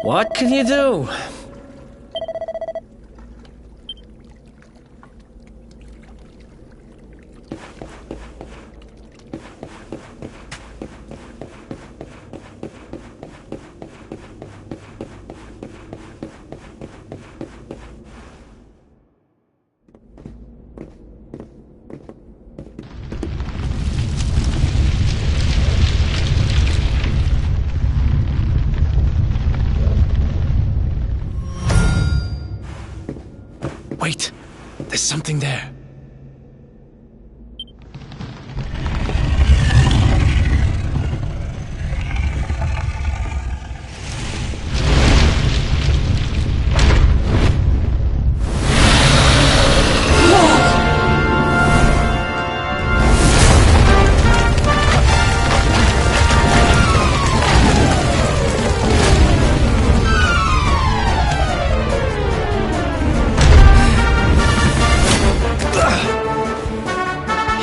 What can you do? Wait, there's something there.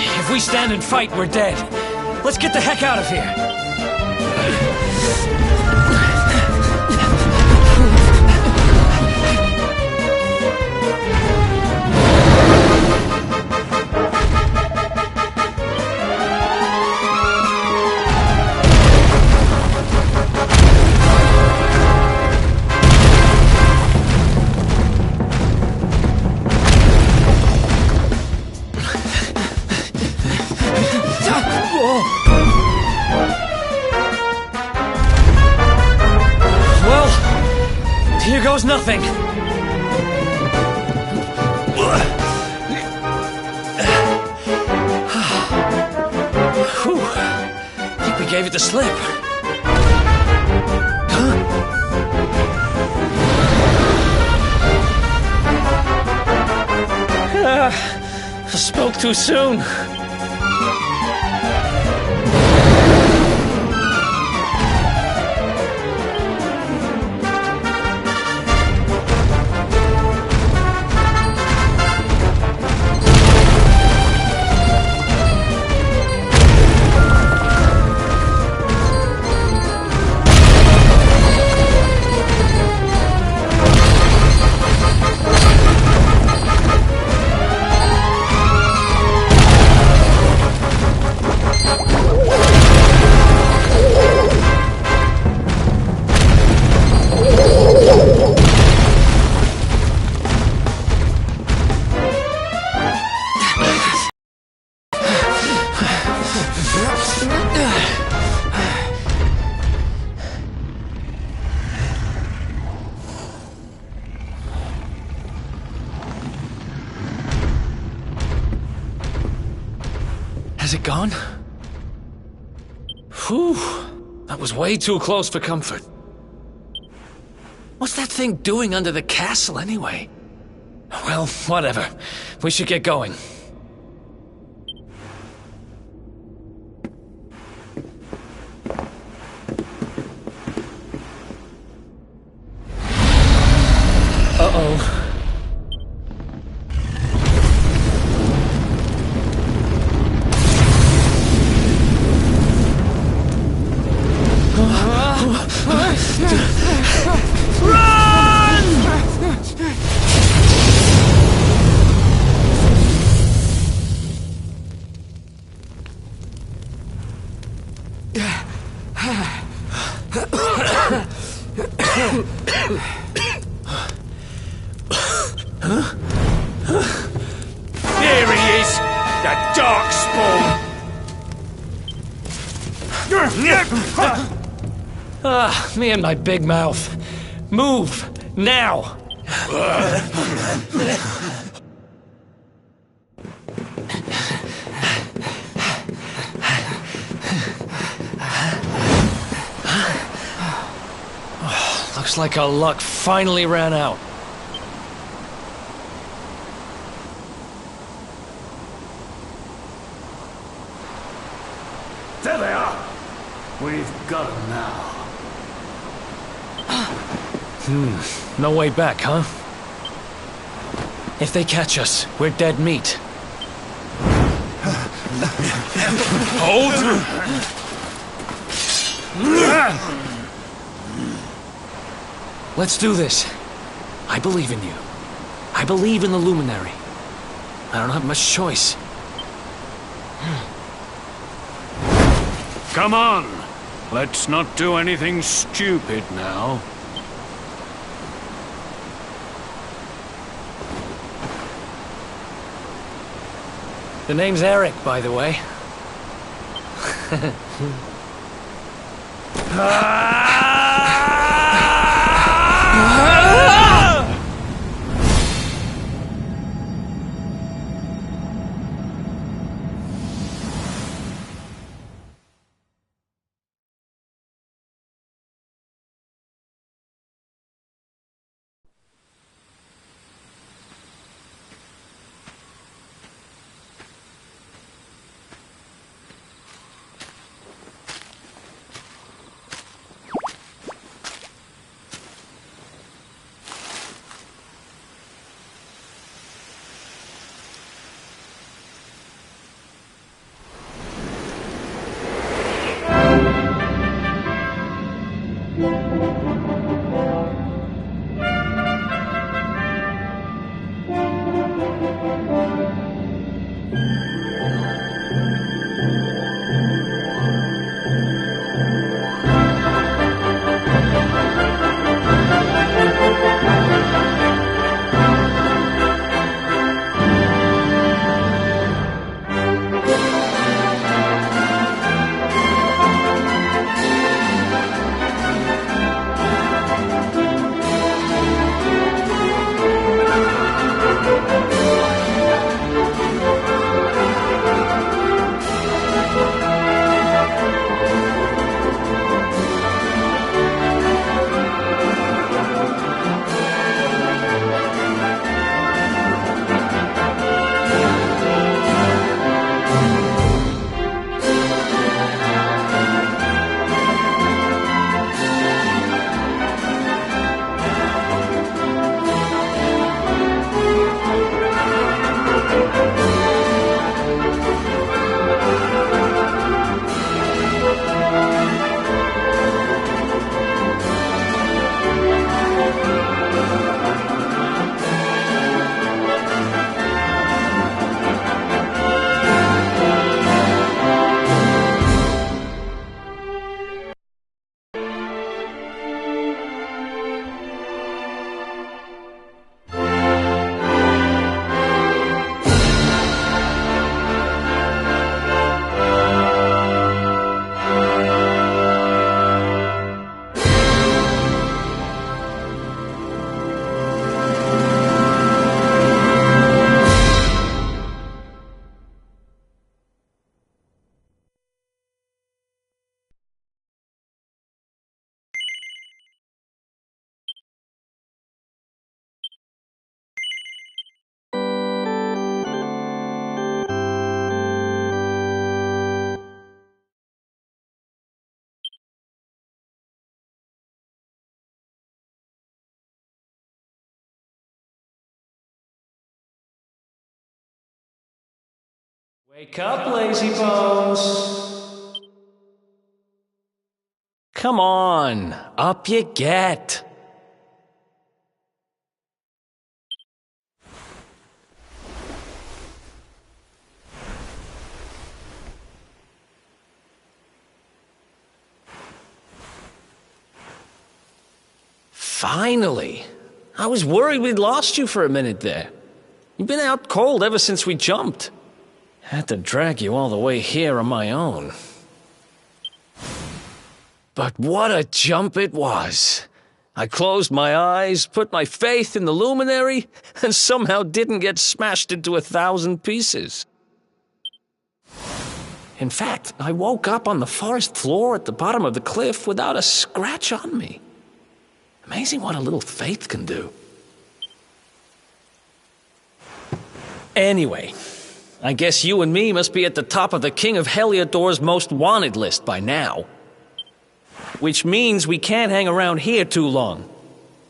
If we stand and fight, we're dead. Let's get the heck out of here. Well, here goes nothing. Whew. I think we gave it the slip. I spoke too soon. Has it gone? Whew. That was way too close for comfort. What's that thing doing under the castle, anyway? Well, whatever. We should get going. Uh-oh. There he is! The Darkspawn! Me and my big mouth. Move, now! Looks like our luck finally ran out. There they are! We've got them now. No way back, huh? If they catch us, we're dead meat. Hold! Let's do this. I believe in you. I believe in the Luminary. I don't have much choice. Come on! Let's not do anything stupid now. The name's Eric, by the way. Wake up, lazy bones! Come on, up you get! Finally! I was worried we'd lost you for a minute there. You've been out cold ever since we jumped. Had to drag you all the way here on my own. But what a jump it was! I closed my eyes, put my faith in the Luminary, and somehow didn't get smashed into 1,000 pieces. In fact, I woke up on the forest floor at the bottom of the cliff without a scratch on me. Amazing what a little faith can do. Anyway, I guess you and me must be at the top of the King of Heliodor's most wanted list by now. Which means we can't hang around here too long.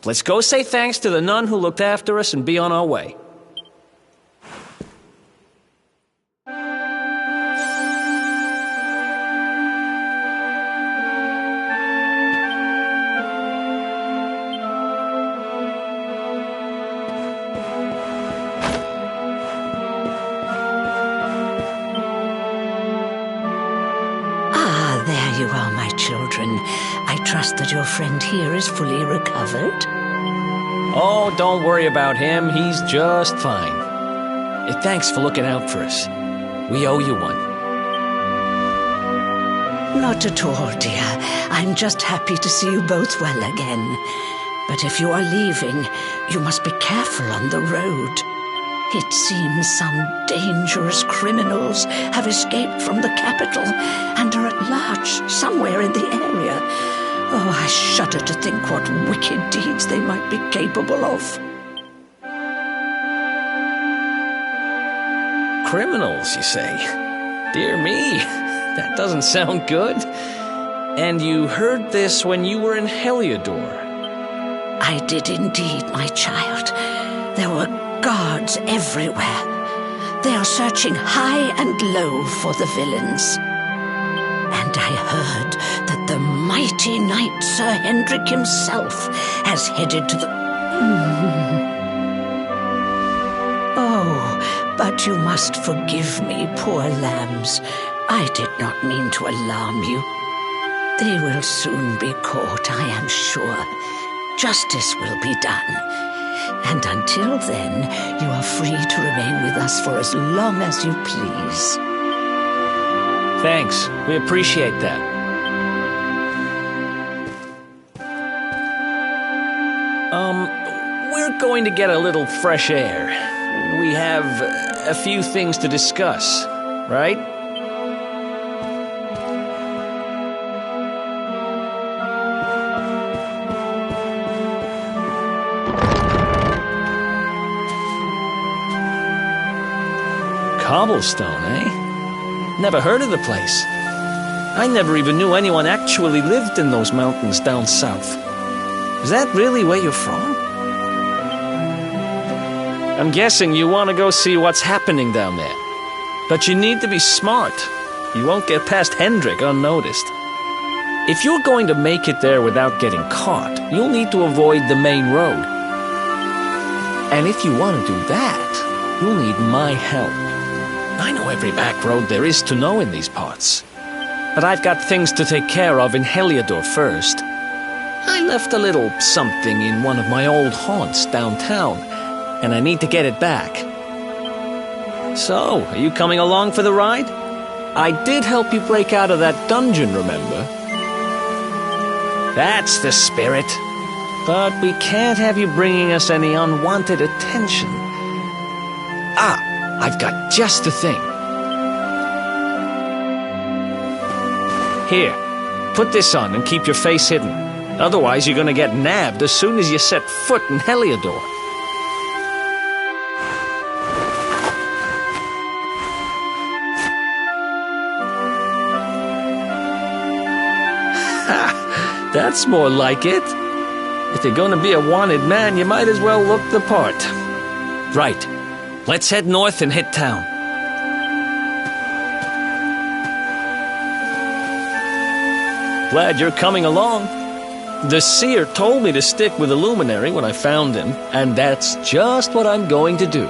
Let's go say thanks to the nun who looked after us and be on our way. well, my children. I trust that your friend here is fully recovered. Oh, don't worry about him. He's just fine. Thanks for looking out for us. We owe you one. Not at all, dear. I'm just happy to see you both well again. But if you are leaving, you must be careful on the road. It seems some dangerous criminals have escaped from the capital and are at large somewhere in the area. Oh, I shudder to think what wicked deeds they might be capable of. Criminals, you say? Dear me, that doesn't sound good. And you heard this when you were in Heliodor? I did indeed, my child. There were guards everywhere. They are searching high and low for the villains. And I heard that the mighty knight Sir Hendrik himself has headed to the... Oh, but you must forgive me, poor lambs. I did not mean to alarm you. They will soon be caught, I am sure. Justice will be done. And until then, you are free to remain with us for as long as you please. Thanks. We appreciate that. We're going to get a little fresh air. We have a few things to discuss, right? Cobblestone, eh? Never heard of the place. I never even knew anyone actually lived in those mountains down south. Is that really where you're from? I'm guessing you want to go see what's happening down there. But you need to be smart. You won't get past Hendrik unnoticed. If you're going to make it there without getting caught, you'll need to avoid the main road. And if you want to do that, you'll need my help. I know every back road there is to know in these parts. But I've got things to take care of in Heliodor first. I left a little something in one of my old haunts downtown, and I need to get it back. So, are you coming along for the ride? I did help you break out of that dungeon, remember? That's the spirit. But we can't have you bringing us any unwanted attention. Ah! I've got just the thing. Here, put this on and keep your face hidden. Otherwise, you're gonna get nabbed as soon as you set foot in Heliodor. Ha! That's more like it. If you're gonna be a wanted man, you might as well look the part. Right. Let's head north and hit town. Glad you're coming along. The seer told me to stick with the luminary when I found him, and that's just what I'm going to do.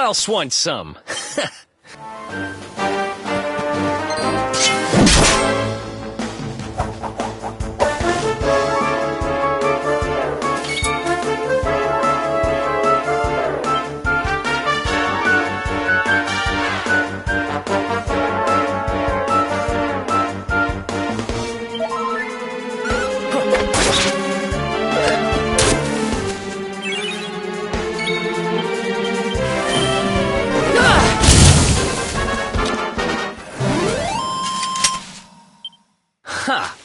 else wants some? Ha!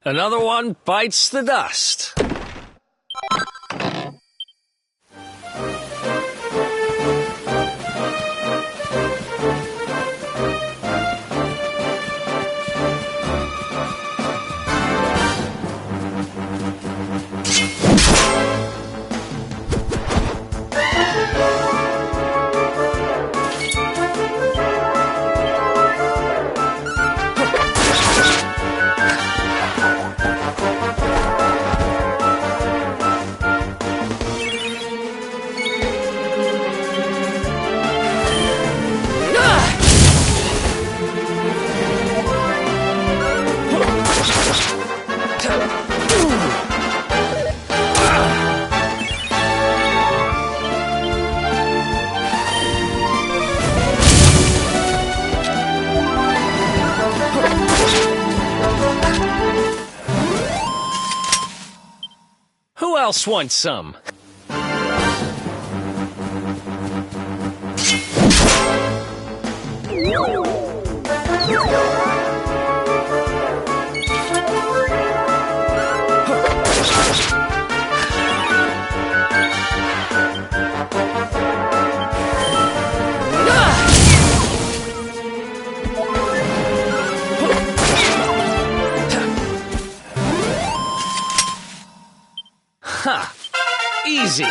Another one bites the dust. Who else wants some? Ha! Easy!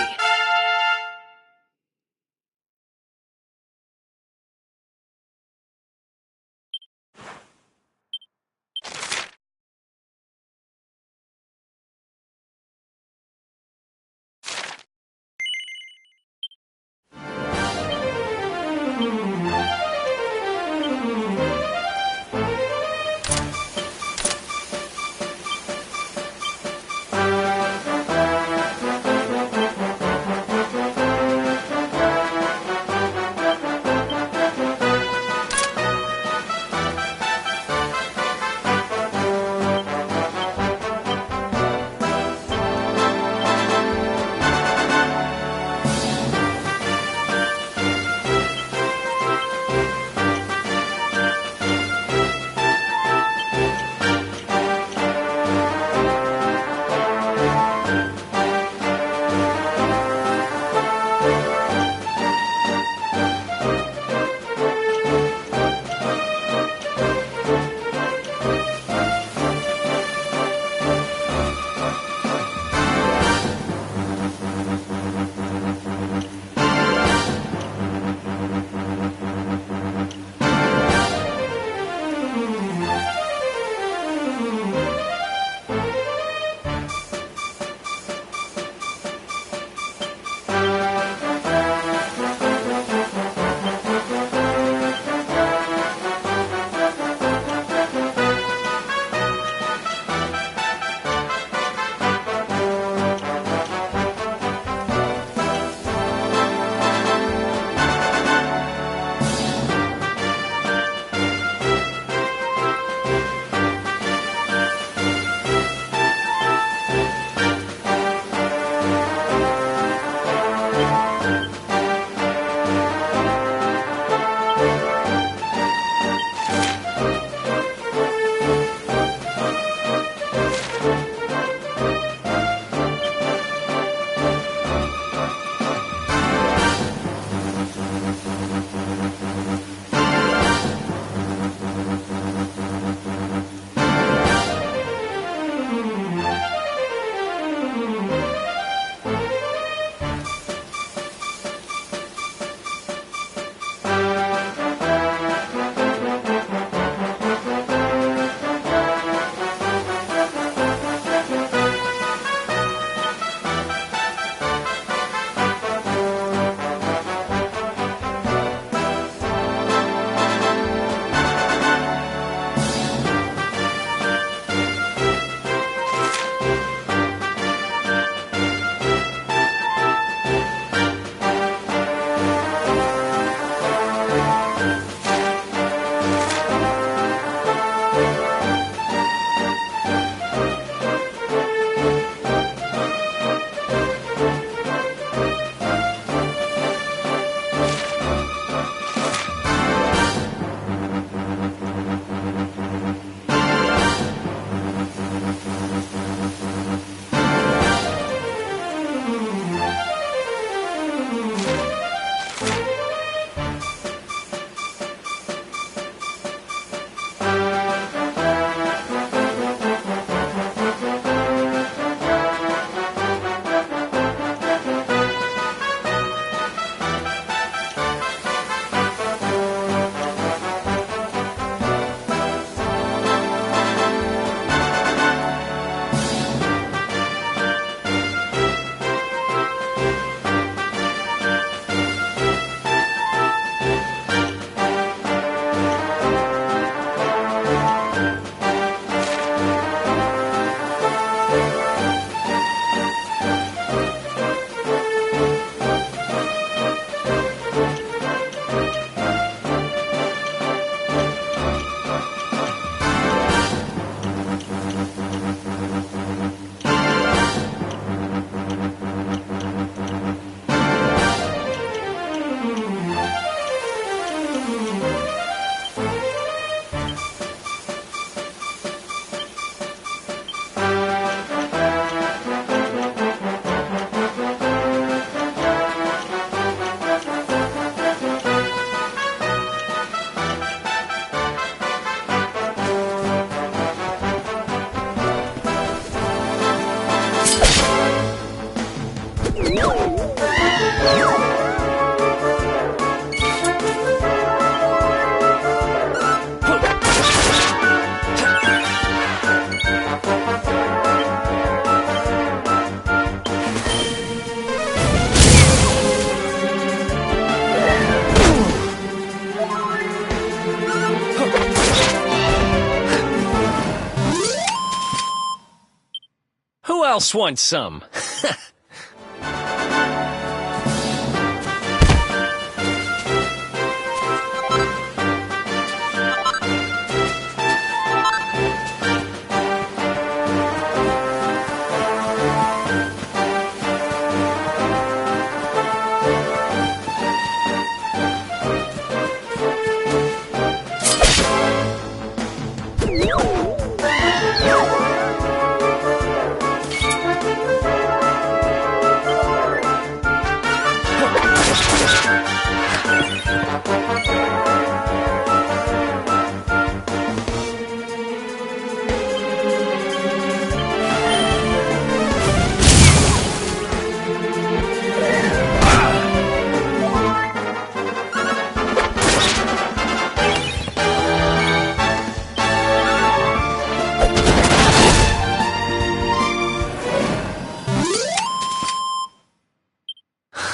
else wants some?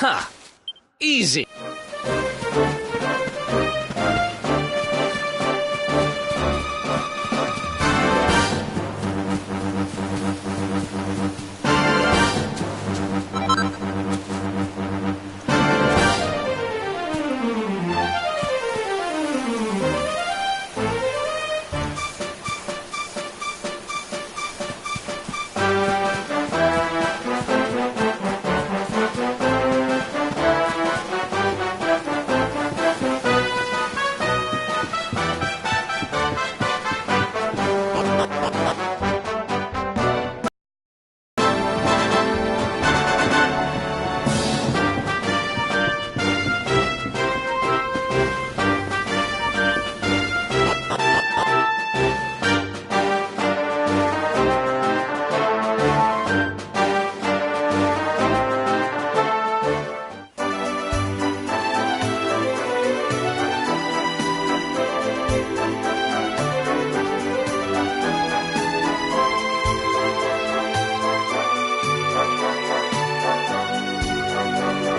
Ha! Easy!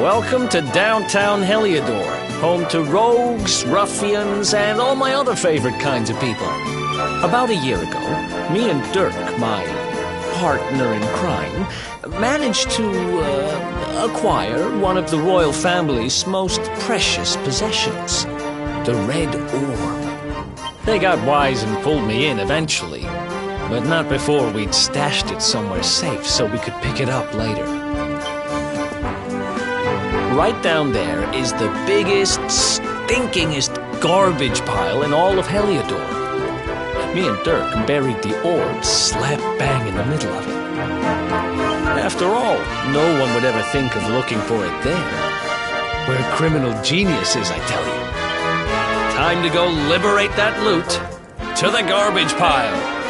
Welcome to downtown Heliodor, home to rogues, ruffians, and all my other favorite kinds of people. About a year ago, me and Dirk, my partner in crime, managed to acquire one of the royal family's most precious possessions, the Red Orb. They got wise and pulled me in eventually, but not before we'd stashed it somewhere safe so we could pick it up later. Right down there is the biggest, stinkingest garbage pile in all of Heliodor. Me and Dirk buried the orb slap bang in the middle of it. After all, no one would ever think of looking for it there. We're criminal geniuses, I tell you. Time to go liberate that loot to the garbage pile.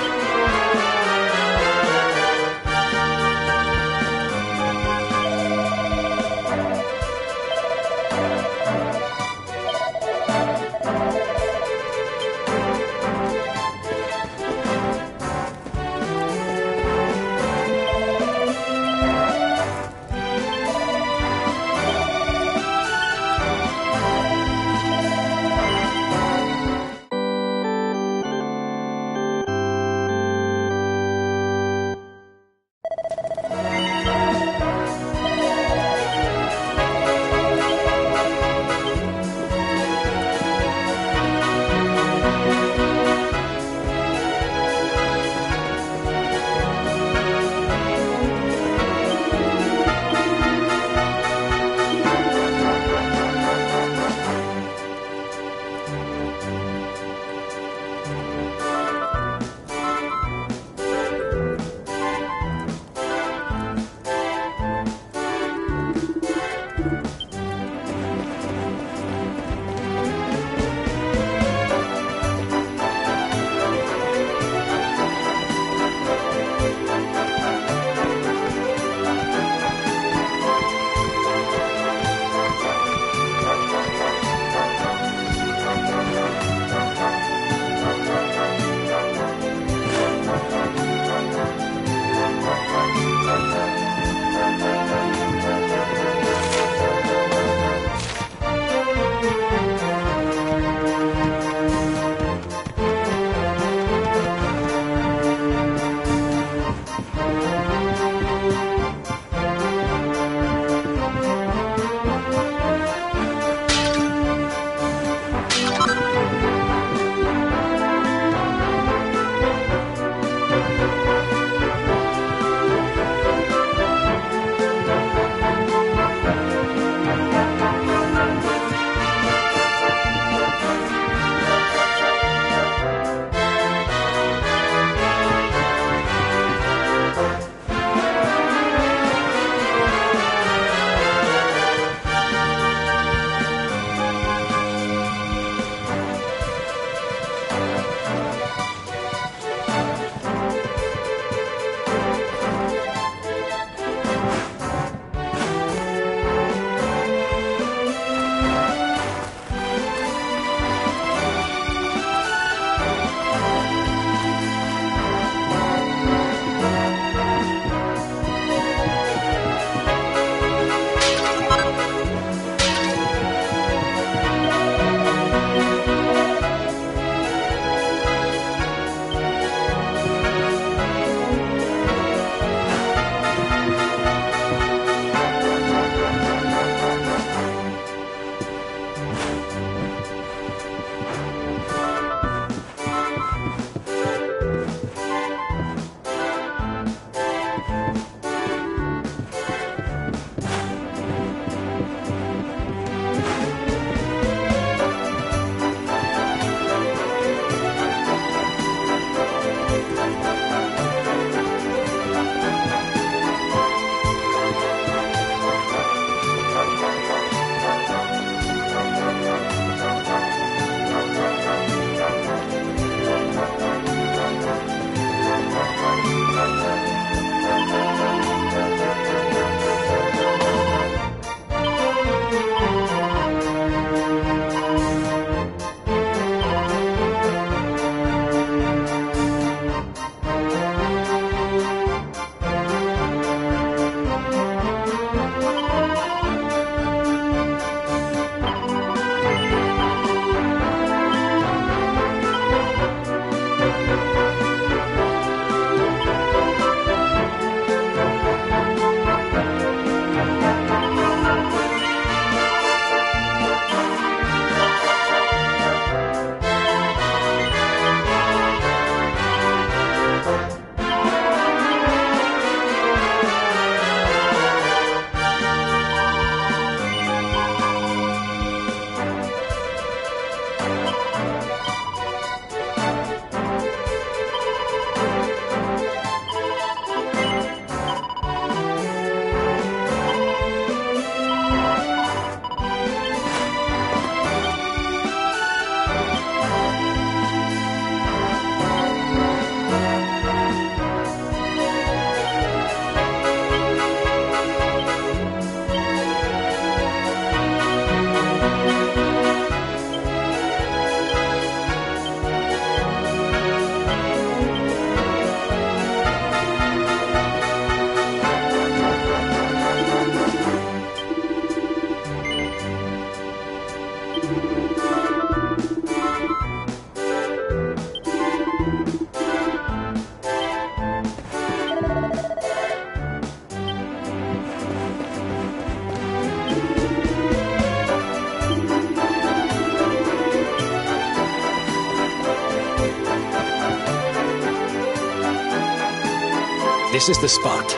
This is the spot.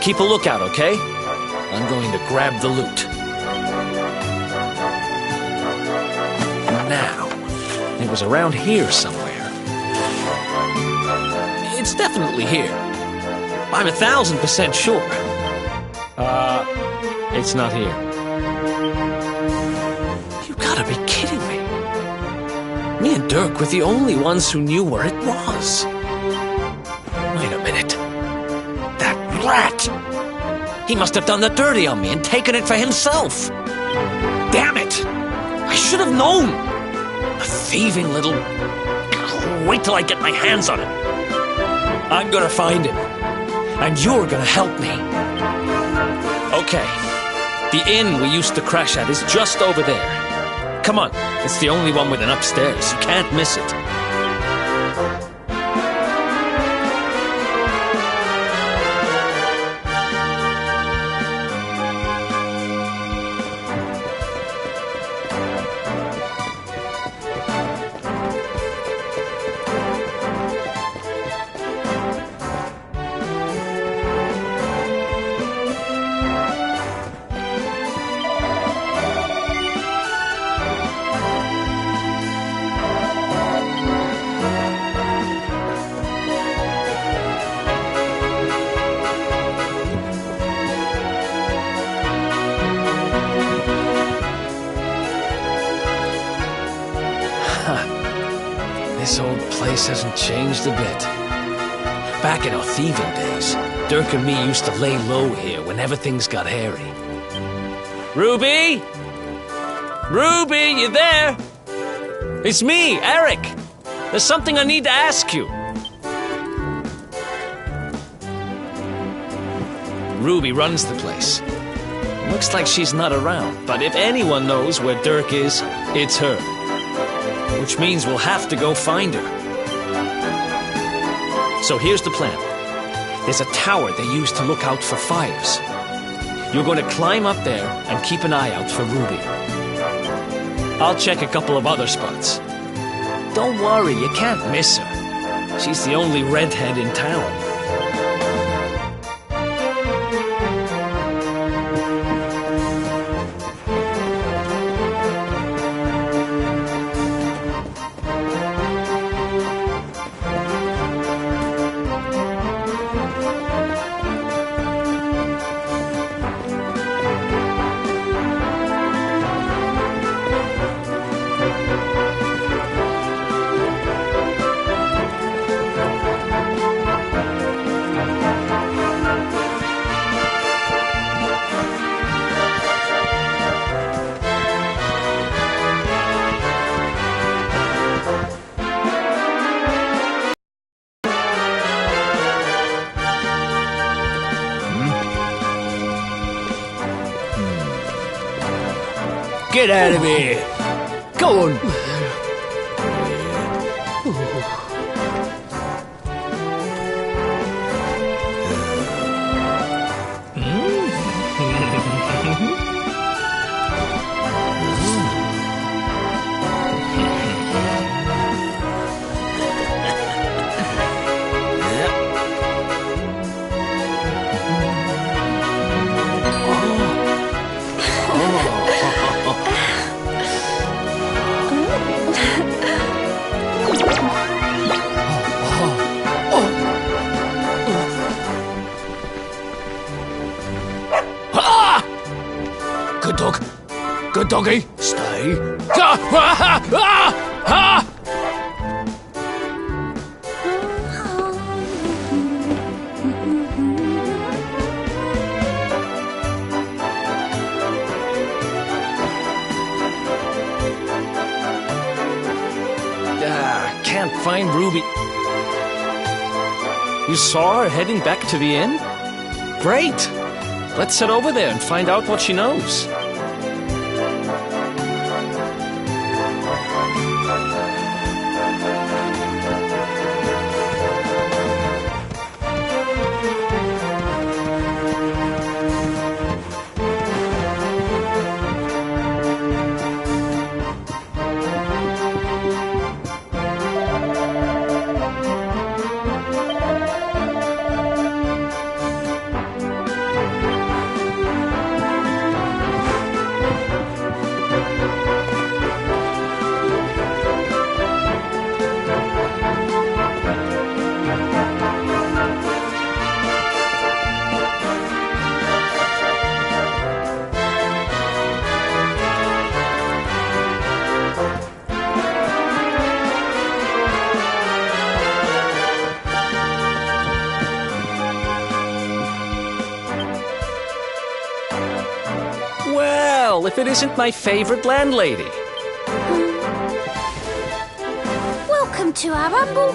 Keep a lookout, okay? I'm going to grab the loot. Now, it was around here somewhere. It's definitely here. I'm 1,000% sure. It's not here. You gotta be kidding me. Me and Dirk were the only ones who knew where it was. Wait a minute. That rat! He must have done the dirty on me and taken it for himself. Damn it! I should have known! A thieving little... Wait till I get my hands on him. I'm gonna find him. And you're gonna help me. Okay. The inn we used to crash at is just over there. Come on. It's the only one with an upstairs. You can't miss it. This old place hasn't changed a bit. Back in our thieving days, Dirk and me used to lay low here whenever things got hairy. Ruby? Ruby, you there? It's me, Eric. There's something I need to ask you. Ruby runs the place. Looks like she's not around, but if anyone knows where Dirk is, it's her. Which means we'll have to go find her. So here's the plan. There's a tower they use to look out for fires. You're going to climb up there and keep an eye out for Ruby. I'll check a couple of other spots. Don't worry, you can't miss her. She's the only redhead in town. Get out of here! Go on! Good dog. Good doggy. Stay. Can't find Ruby. You saw her heading back to the inn? Great! Let's head over there and find out what she knows. all if it isn't my favorite landlady? Welcome to our humble...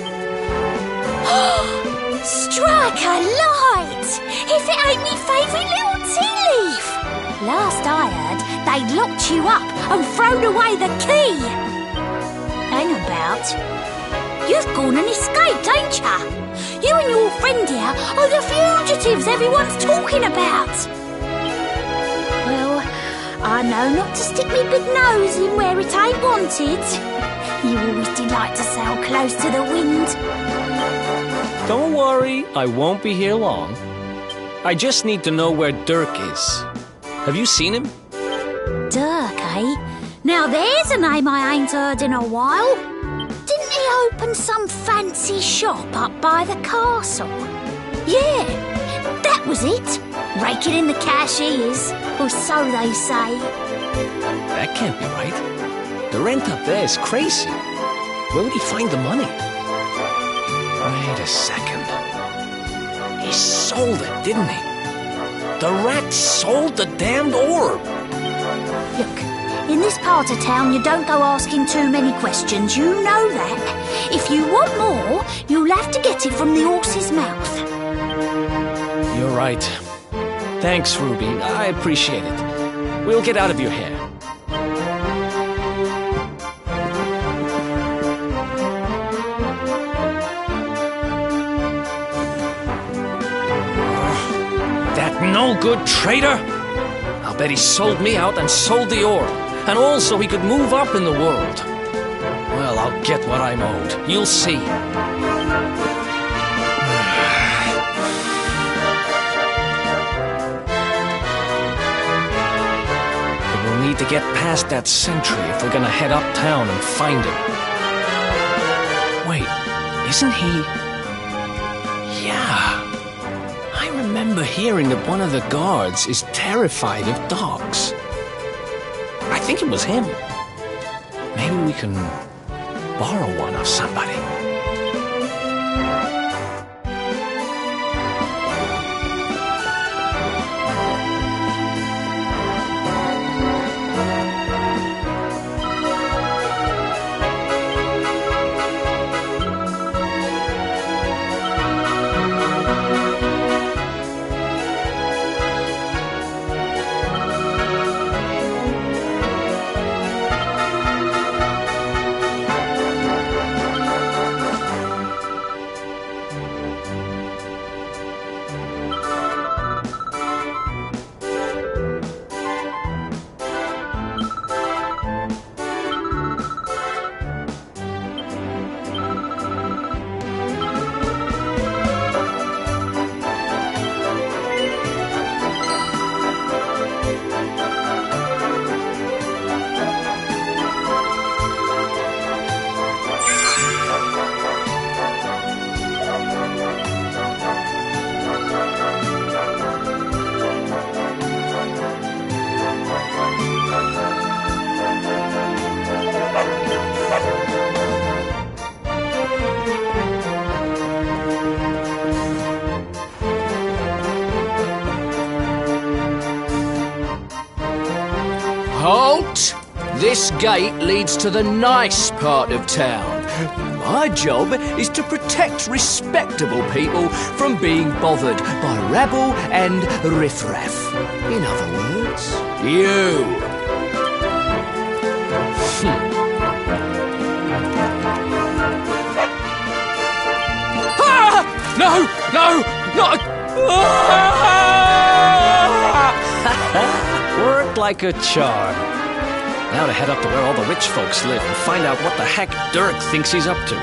Strike a light! If it ain't me favourite little tea leaf! Last I heard, they'd locked you up and thrown away the key! Hang about. You've gone and escaped, ain't ya? You and your friend here are the fugitives everyone's talking about! Well, I know not to stick me big nose in where it ain't wanted. You always delight to sail close to the wind. Don't worry, I won't be here long. I just need to know where Dirk is. Have you seen him? Dirk, eh? Now there's a name I ain't heard in a while. Didn't he open some fancy shop up by the castle? Yeah, that was it. Raking in the cashiers, or so they say. That can't be right. The rent up there is crazy. Where would he find the money? Wait a second. He sold it, didn't he? The rat sold the damned orb. Look, in this part of town you don't go asking too many questions, you know that. If you want more, you'll have to get it from the horse's mouth. You're right. Thanks, Ruby. I appreciate it. We'll get out of your hair. That no-good traitor! I'll bet he sold me out and sold the orb. And also he could move up in the world. Well, I'll get what I'm owed. You'll see. We'll need to get past that sentry if we're gonna head uptown and find him. Wait, isn't he... Yeah. I remember hearing that one of the guards is terrified of dogs. I think it was him. Maybe we can borrow one of somebody. Halt! This gate leads to the nice part of town. My job is to protect respectable people from being bothered by rabble and riffraff. In other words, you. Ah! No! No! Not... Worked like a charm. Now to head up to where all the rich folks live and find out what the heck Dirk thinks he's up to.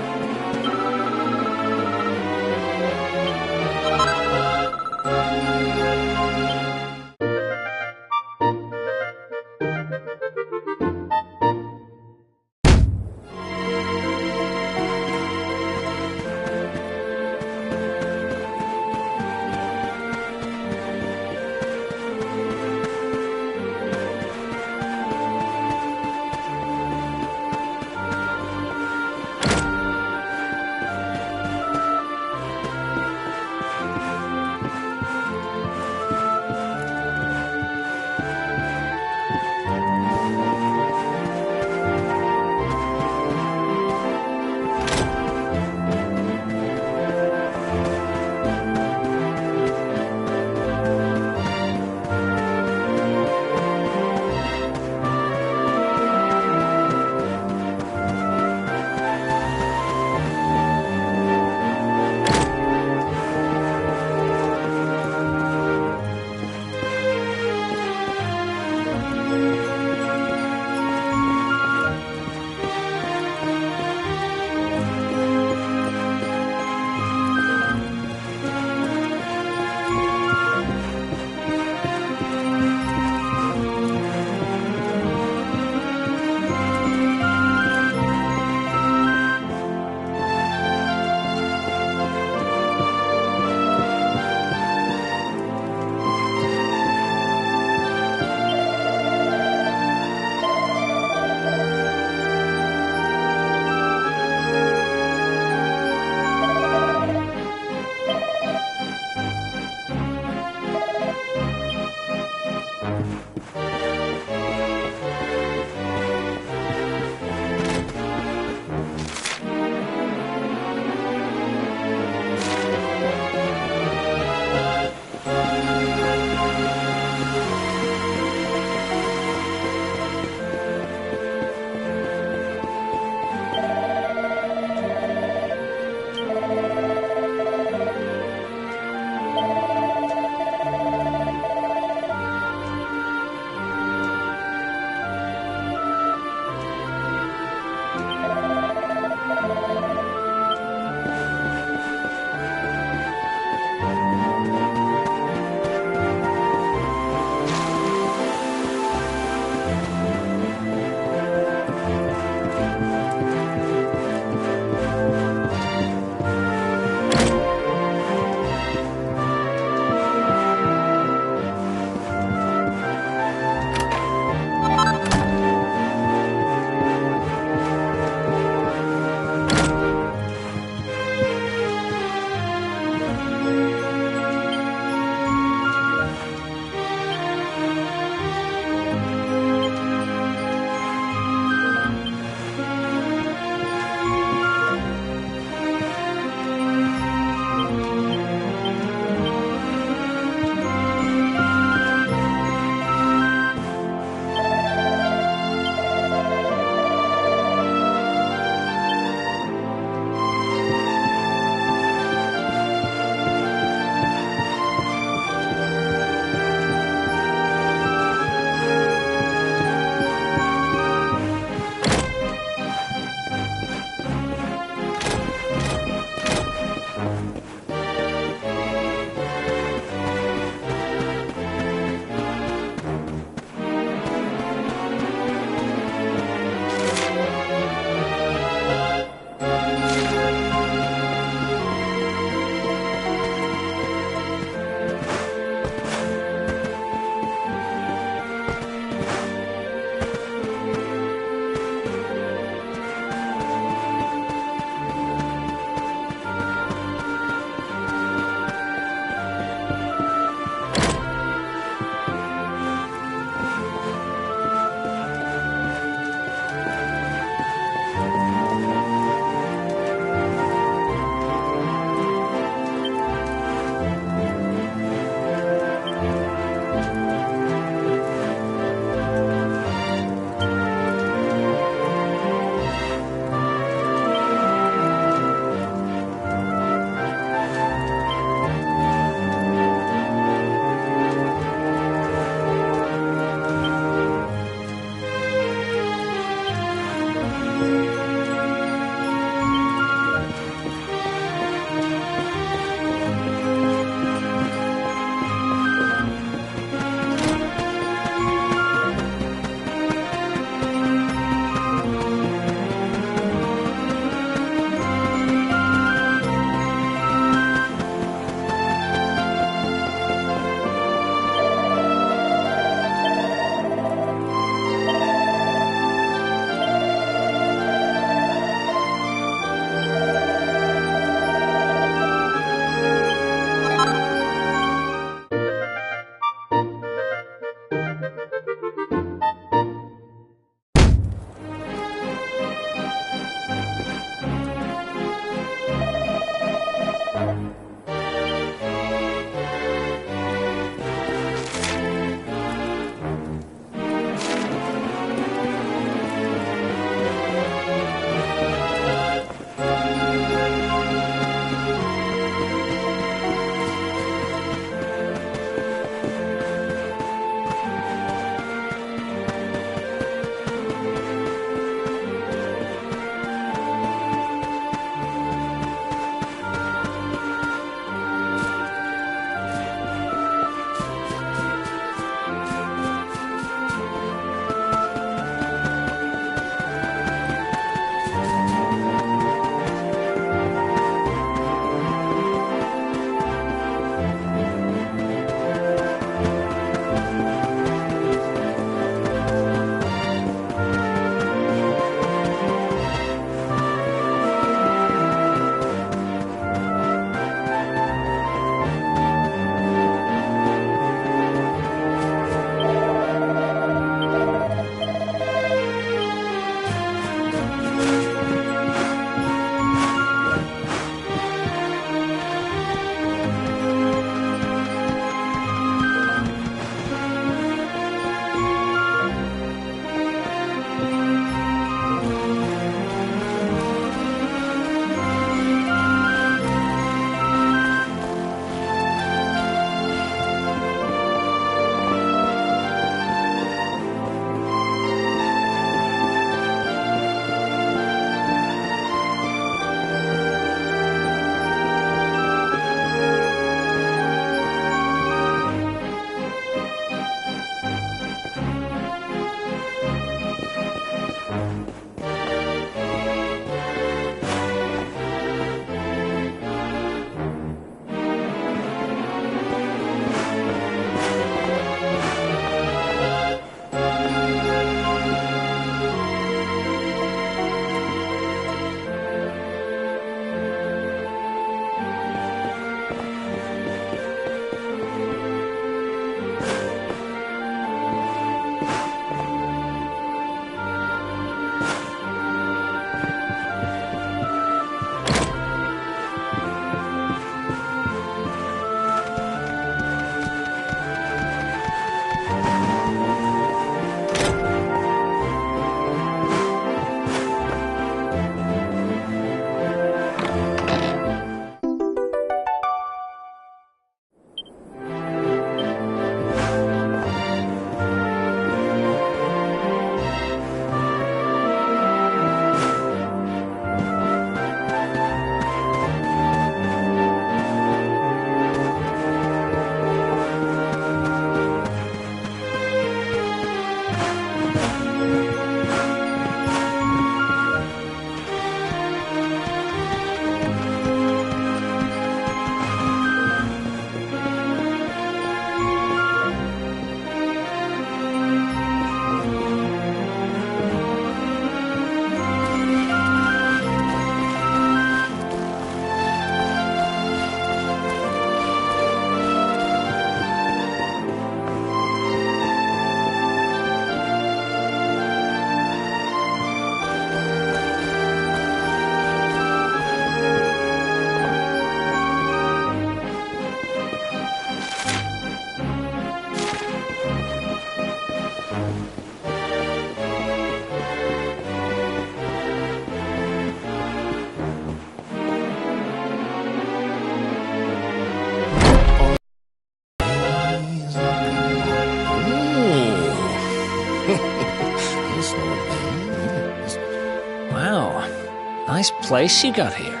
Nice place you got here.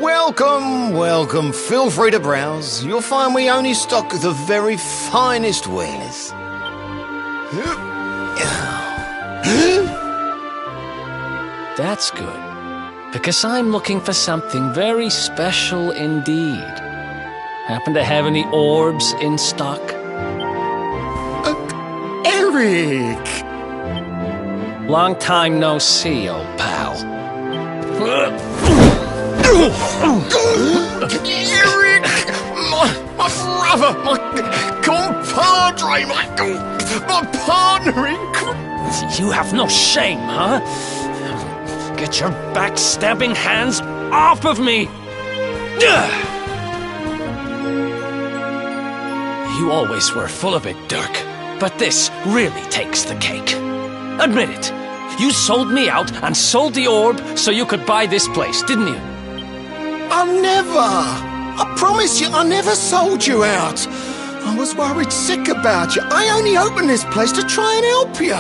Welcome, welcome. Feel free to browse. You'll find we only stock the very finest wares. That's good. Because I'm looking for something very special indeed. Happen to have any orbs in stock? Eric! Long time no see, old pal. Eric! My brother! My compadre! My partner in crime! You have no shame, huh? Get your backstabbing hands off of me! You always were full of it, Dirk. But this really takes the cake. Admit it. You sold me out and sold the orb so you could buy this place, didn't you? I never! I promise you, I never sold you out. I was worried sick about you. I only opened this place to try and help you.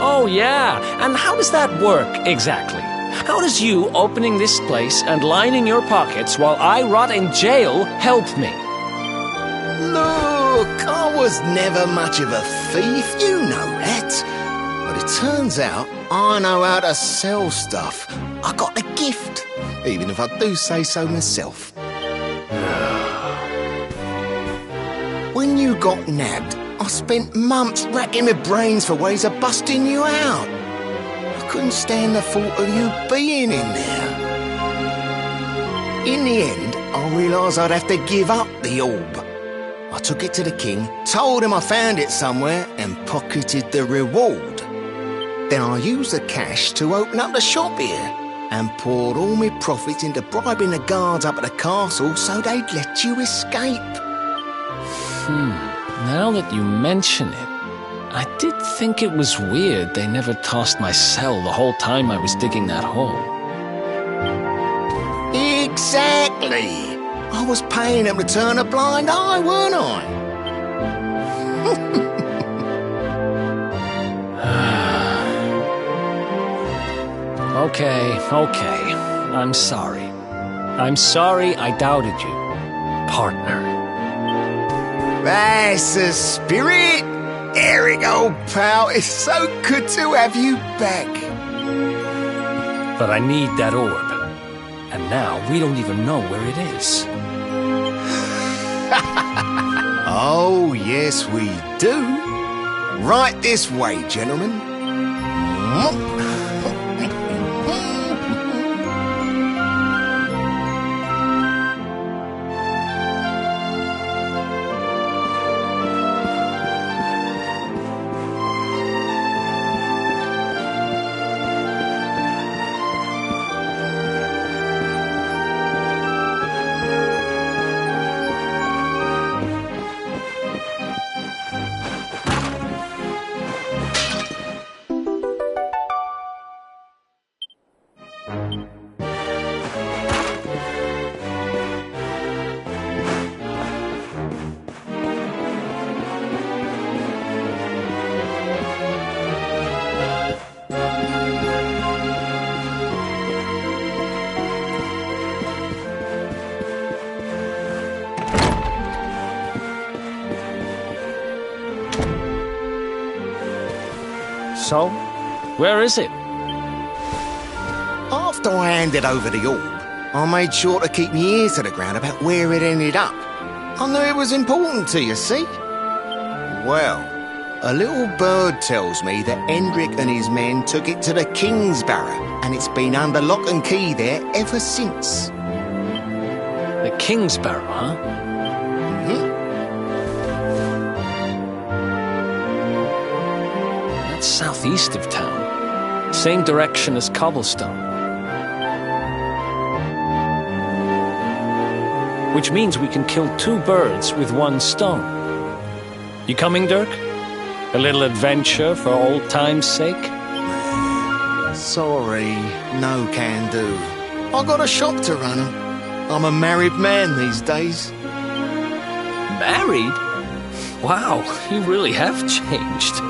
Oh, yeah. And how does that work, exactly? How does you opening this place and lining your pockets while I rot in jail help me? Look, I was never much of a thief, you know that. But it turns out I know how to sell stuff. I got a gift, even if I do say so myself. When you got nabbed, I spent months racking my brains for ways of busting you out. I couldn't stand the thought of you being in there. In the end, I realised I'd have to give up the orb. I took it to the king, told him I found it somewhere, and pocketed the reward. Then I used the cash to open up the shop here, and poured all my profits into bribing the guards up at the castle so they'd let you escape. Now that you mention it, I did think it was weird they never tossed my cell the whole time I was digging that hole. Exactly! I was paying them to turn a blind eye, weren't I? Okay. I'm sorry. I'm sorry I doubted you, partner. That's the spirit! Eric, old pal, it's so good to have you back. But I need that orb. And now we don't even know where it is. Oh, yes, we do. Right this way, gentlemen. So, where is it? After I handed over the orb, I made sure to keep my ears to the ground about where it ended up. I knew it was important to you, see? Well, a little bird tells me that Hendrik and his men took it to the Kingsbarrow, and it's been under lock and key there ever since. The Kingsbarrow, huh? That's southeast of town. Same direction as Cobblestone. Which means we can kill two birds with one stone. You coming, Dirk? A little adventure for old time's sake? Sorry, no can do. I got a shop to run. I'm a married man these days. Married? Wow, you really have changed.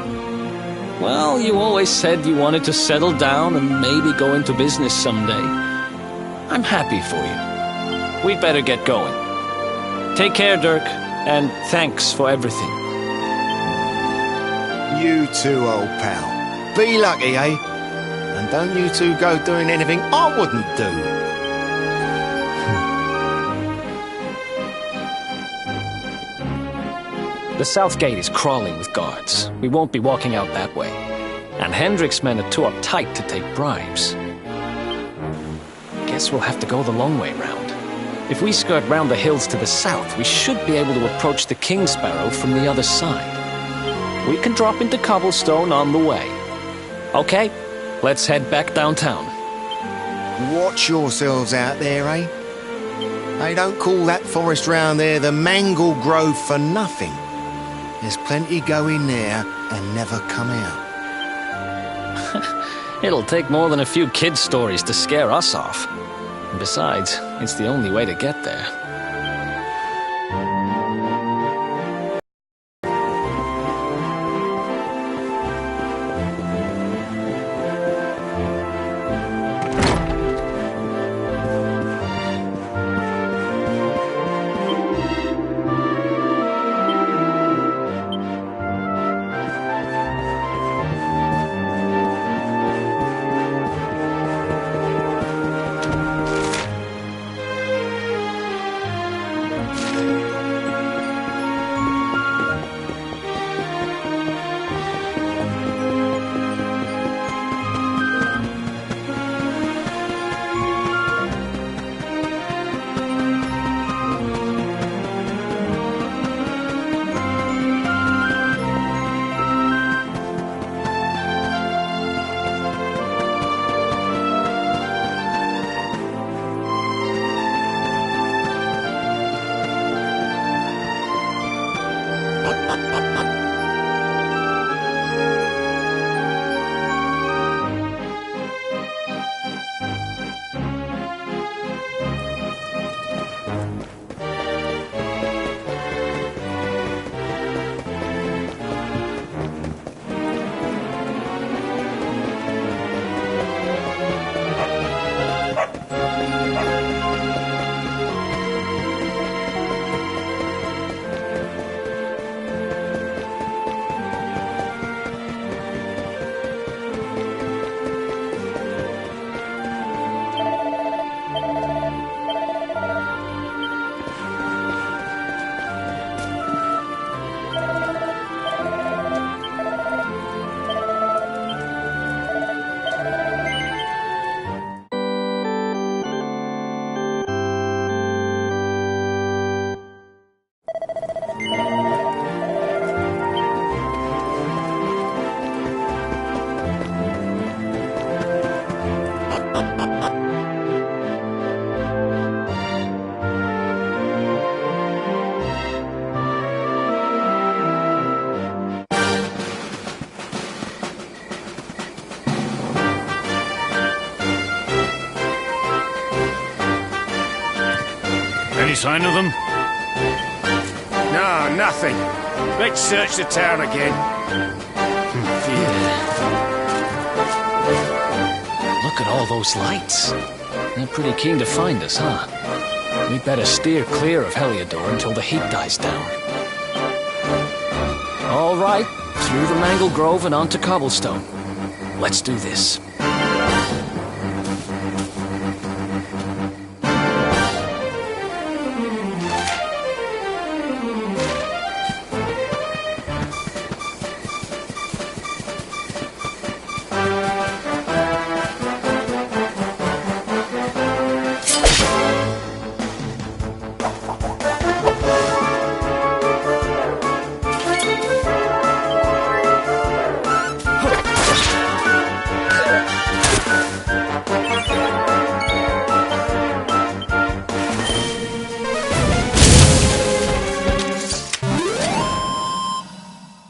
Well, you always said you wanted to settle down and maybe go into business someday. I'm happy for you. We'd better get going. Take care, Dirk, and thanks for everything. You too, old pal. Be lucky, eh? And don't you two go doing anything I wouldn't do. The south gate is crawling with guards. We won't be walking out that way. And Hendrik's men are too uptight to take bribes. Guess we'll have to go the long way round. If we skirt round the hills to the south, we should be able to approach the King Sparrow from the other side. We can drop into Cobblestone on the way. Okay, let's head back downtown. Watch yourselves out there, eh? They don't call that forest round there the Mangle Grove for nothing. There's plenty go in there and never come out. It'll take more than a few kid stories to scare us off. And besides, it's the only way to get there. Any sign of them? No, nothing. Let's search the town again. Look at all those lights. They're pretty keen to find us, huh? We'd better steer clear of Heliodor until the heat dies down. All right, through the Mangle Grove and onto Cobblestone. Let's do this.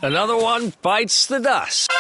Another one bites the dust.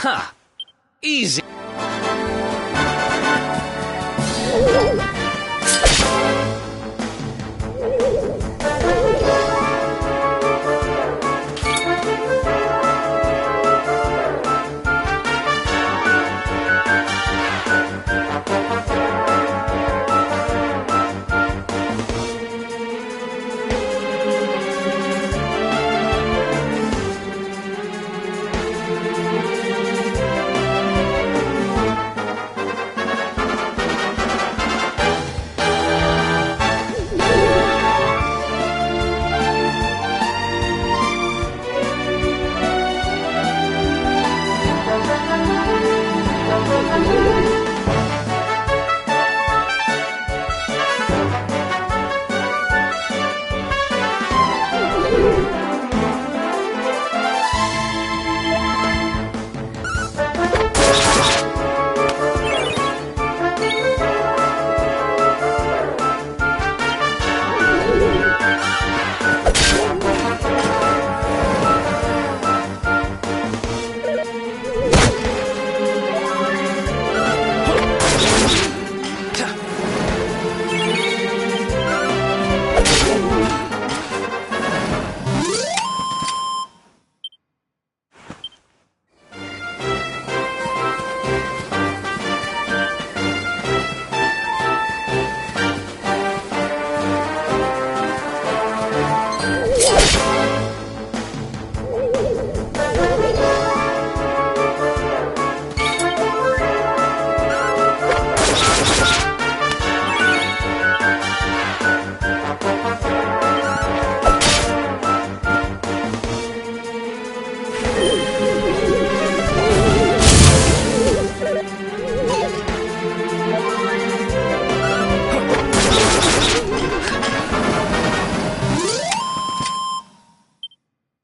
Ha! Easy.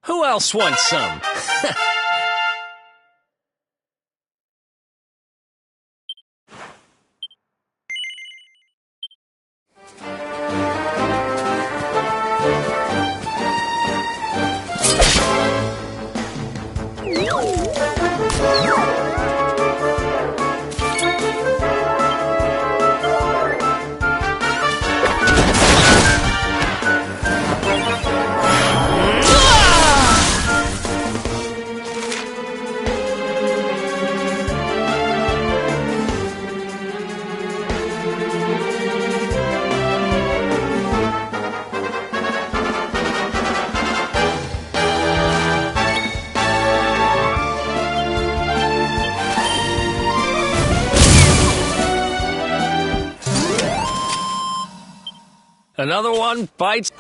Who else wants some? Another one bites.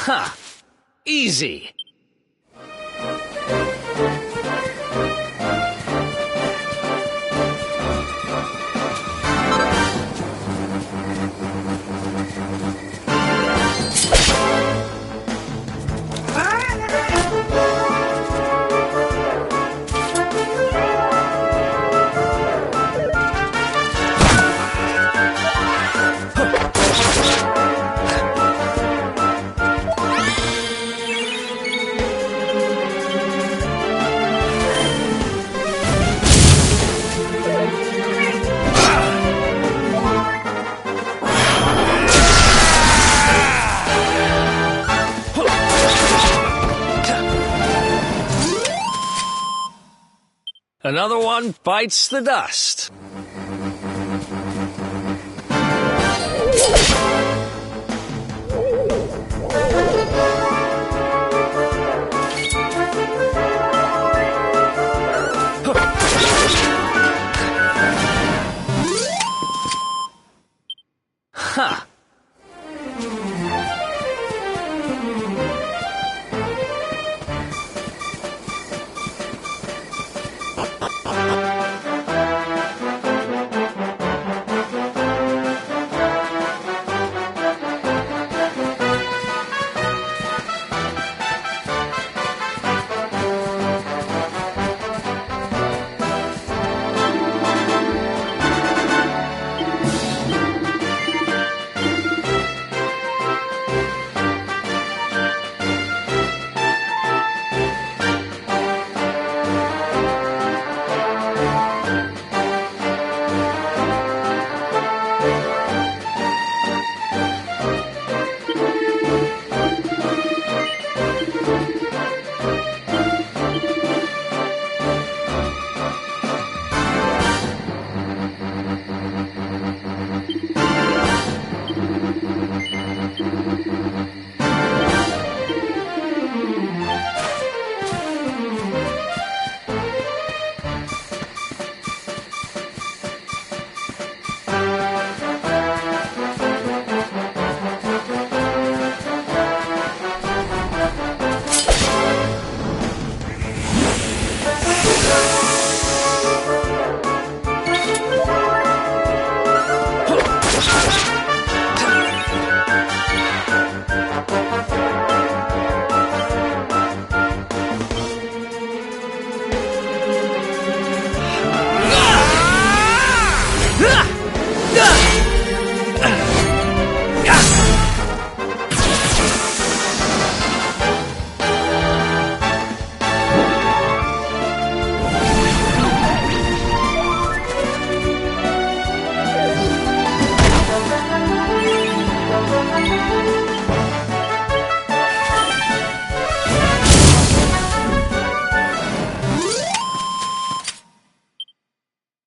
Ha! Easy. Another one bites the dust. Ha!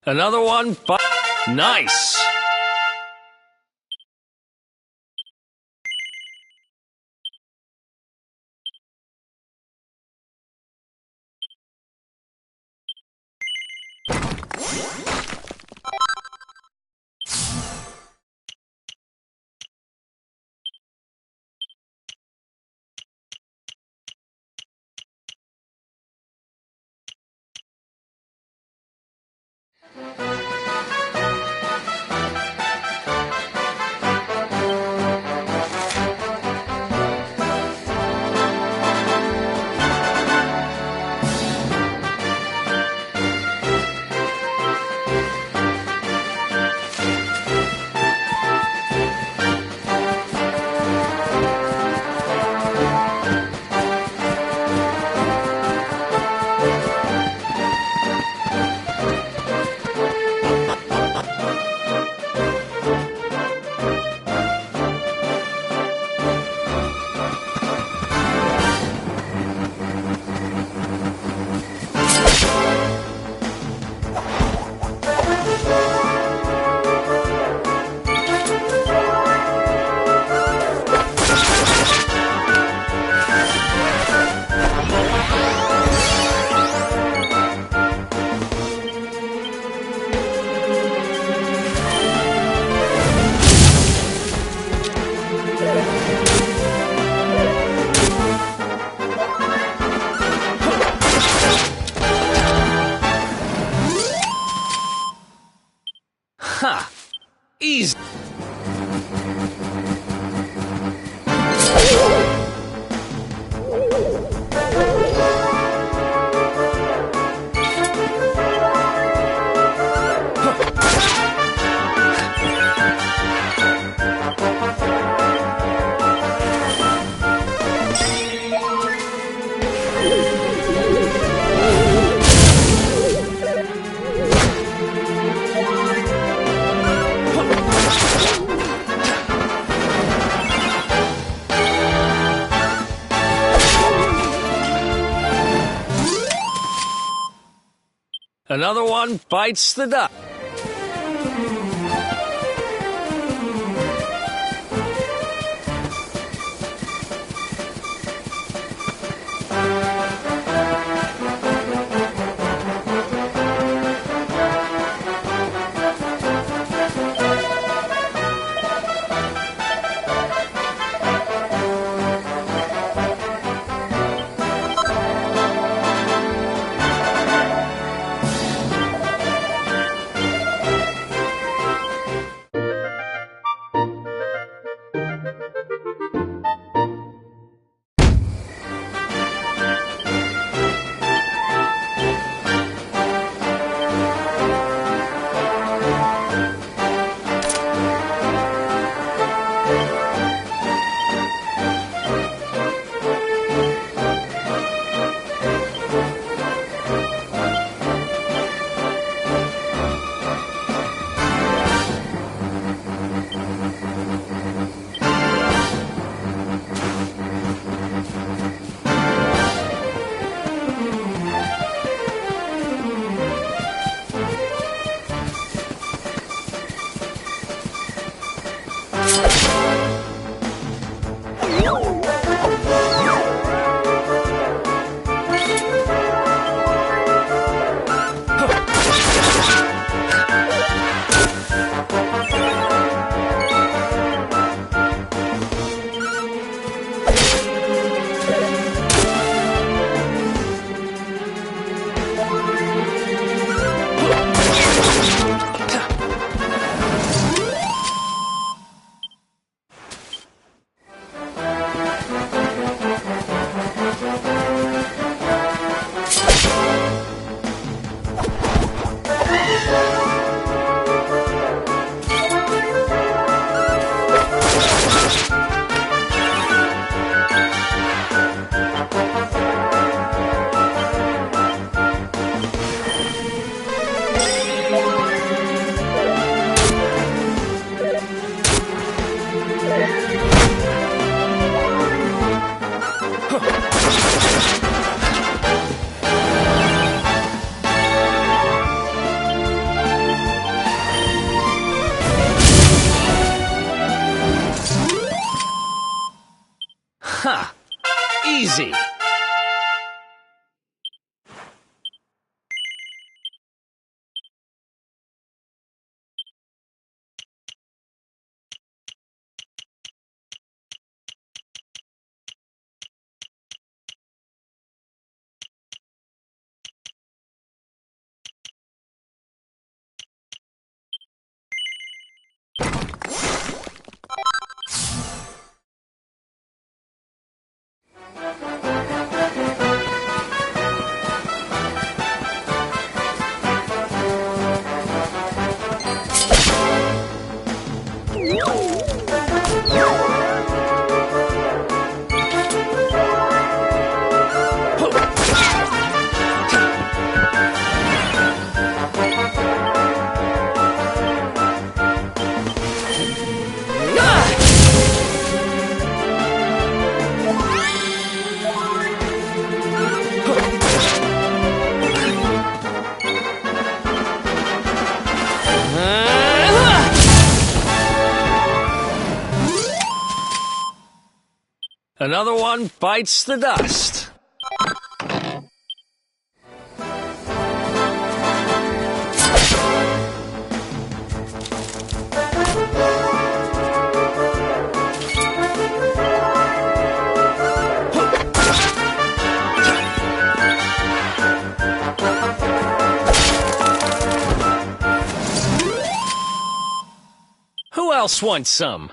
Another one, but nice! Ha! Easy! Another one bites the dust. Another one bites the dust. Who else wants some?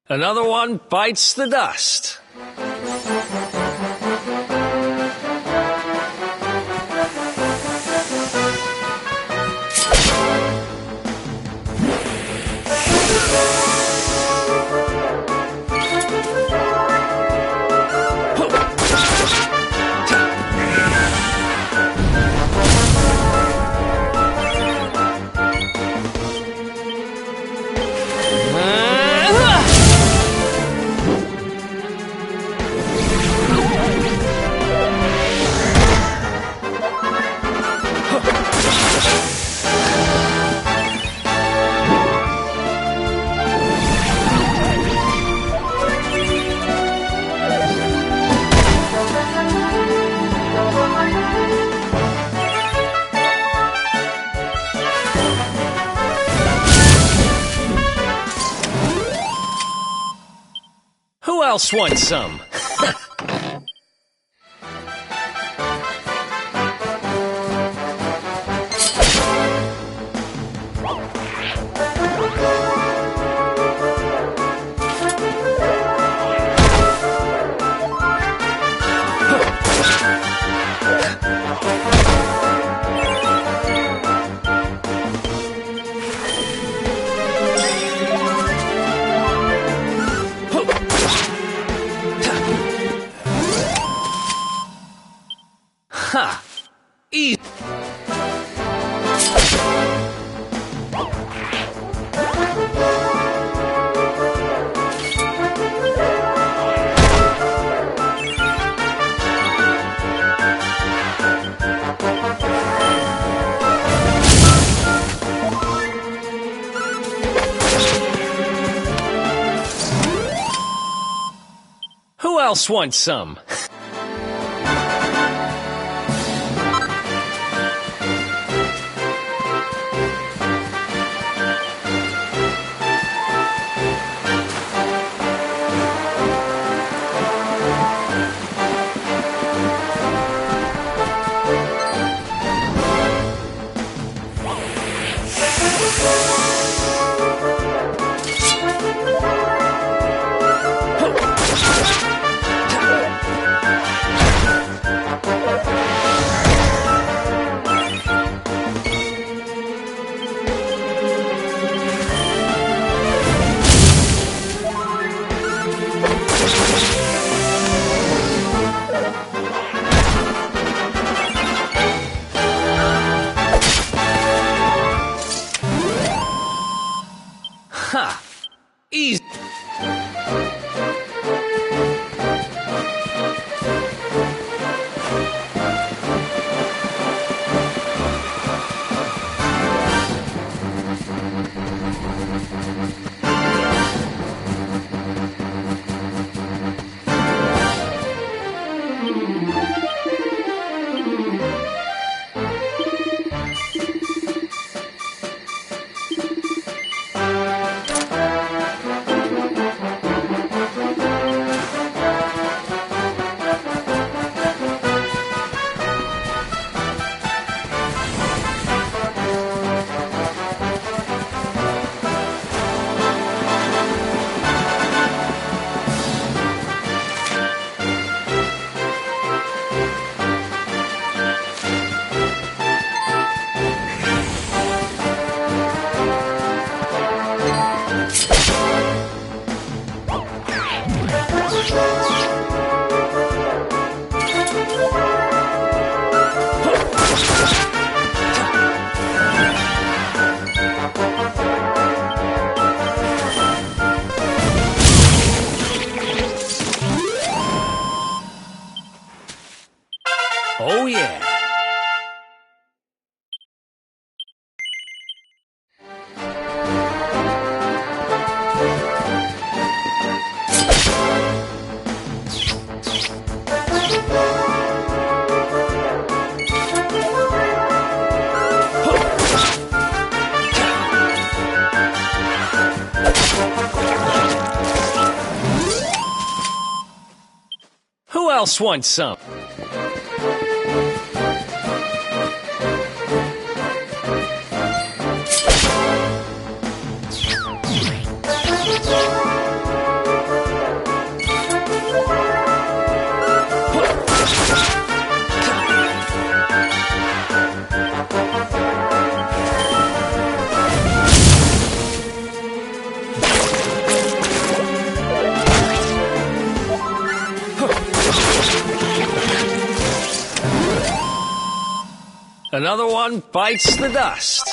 Another one bites the dust. Who else wants some? Ha! Easy. Who else wants some? Oh, yeah. Who else wants some? Another one bites the dust.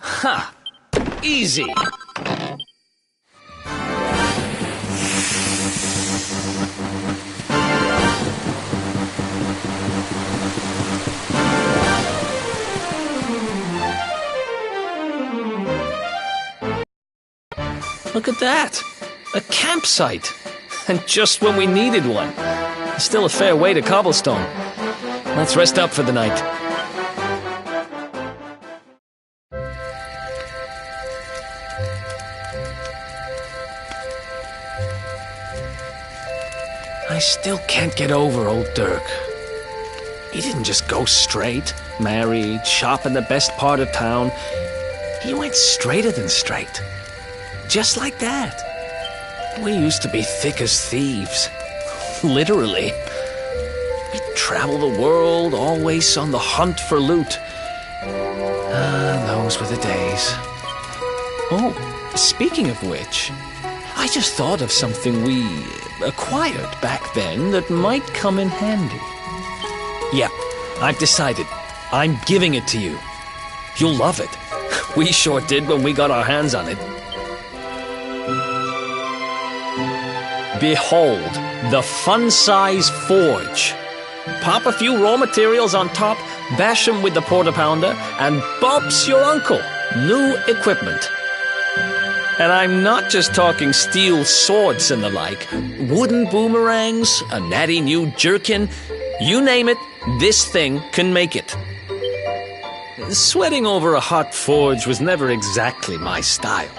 Ha! Easy. Look at that! A campsite! And just when we needed one. Still a fair way to Cobblestone. Let's rest up for the night. I still can't get over old Dirk. He didn't just go straight, married, shop in the best part of town. He went straighter than straight. Just like that. We used to be thick as thieves. Literally. We'd travel the world, always on the hunt for loot. Those were the days. Oh, speaking of which, I just thought of something we acquired back then that might come in handy. Yeah, I've decided. I'm giving it to you. You'll love it. We sure did when we got our hands on it. Behold, the fun-size forge. Pop a few raw materials on top, bash 'em with the porta-pounder, and bumps your uncle. New equipment. And I'm not just talking steel swords and the like. Wooden boomerangs, a natty new jerkin. You name it, this thing can make it. Sweating over a hot forge was never exactly my style.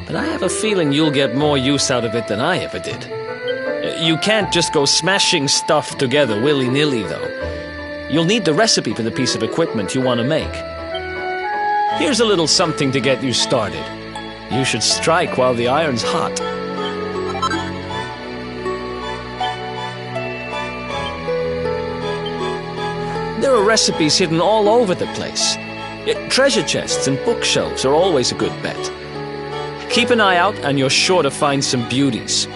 But I have a feeling you'll get more use out of it than I ever did. You can't just go smashing stuff together willy-nilly, though. You'll need the recipe for the piece of equipment you want to make. Here's a little something to get you started. You should strike while the iron's hot. There are recipes hidden all over the place. Treasure chests and bookshelves are always a good bet. Keep an eye out and you're sure to find some beauties.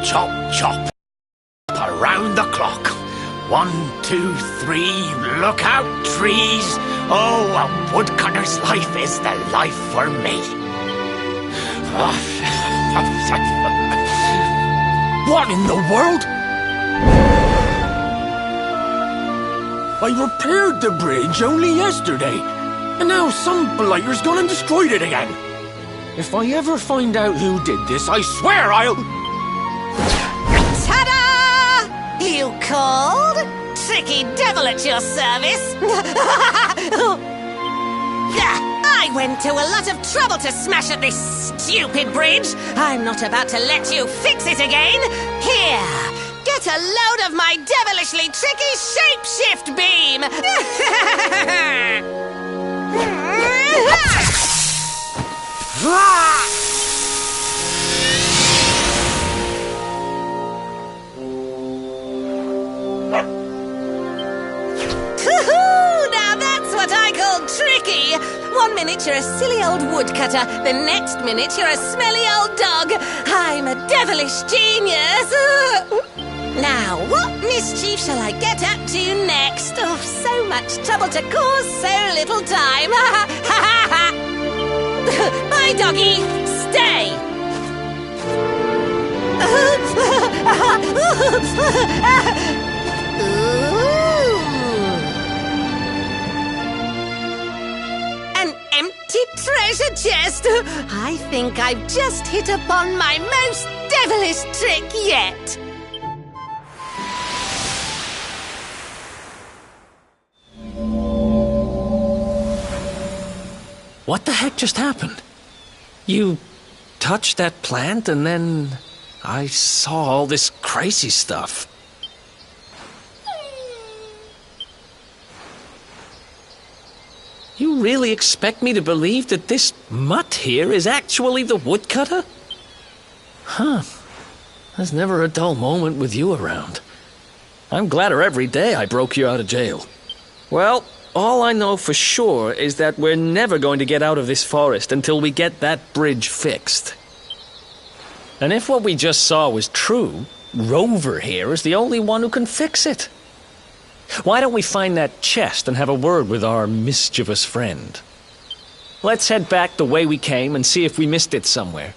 chop, chop. Around the clock. 1, 2, 3, look out, trees. Oh, a woodcutter's life is the life for me. What in the world? I repaired the bridge only yesterday, and now some blighter's gone and destroyed it again. If I ever find out who did this, I swear I'll... Ta-da! You called? Tricky devil at your service. I went to a lot of trouble to smash at this stupid bridge. I'm not about to let you fix it again. Here, get a load of my devilishly tricky shapeshift beam. Now that's what I call tricky. 1 minute you're a silly old woodcutter, the next minute you're a smelly old dog. I'm a devilish genius. Now, what mischief shall I get up to next? Oh, so much trouble to cause so little time. Bye, doggy. Stay. An empty treasure chest. I think I've just hit upon my most devilish trick yet. What the heck just happened? You touched that plant and then I saw all this crazy stuff. You really expect me to believe that this mutt here is actually the woodcutter? Huh. There's never a dull moment with you around. I'm gladder every day I broke you out of jail. Well, all I know for sure is that we're never going to get out of this forest until we get that bridge fixed. And if what we just saw was true, Rover here is the only one who can fix it. Why don't we find that chest and have a word with our mischievous friend? Let's head back the way we came and see if we missed it somewhere.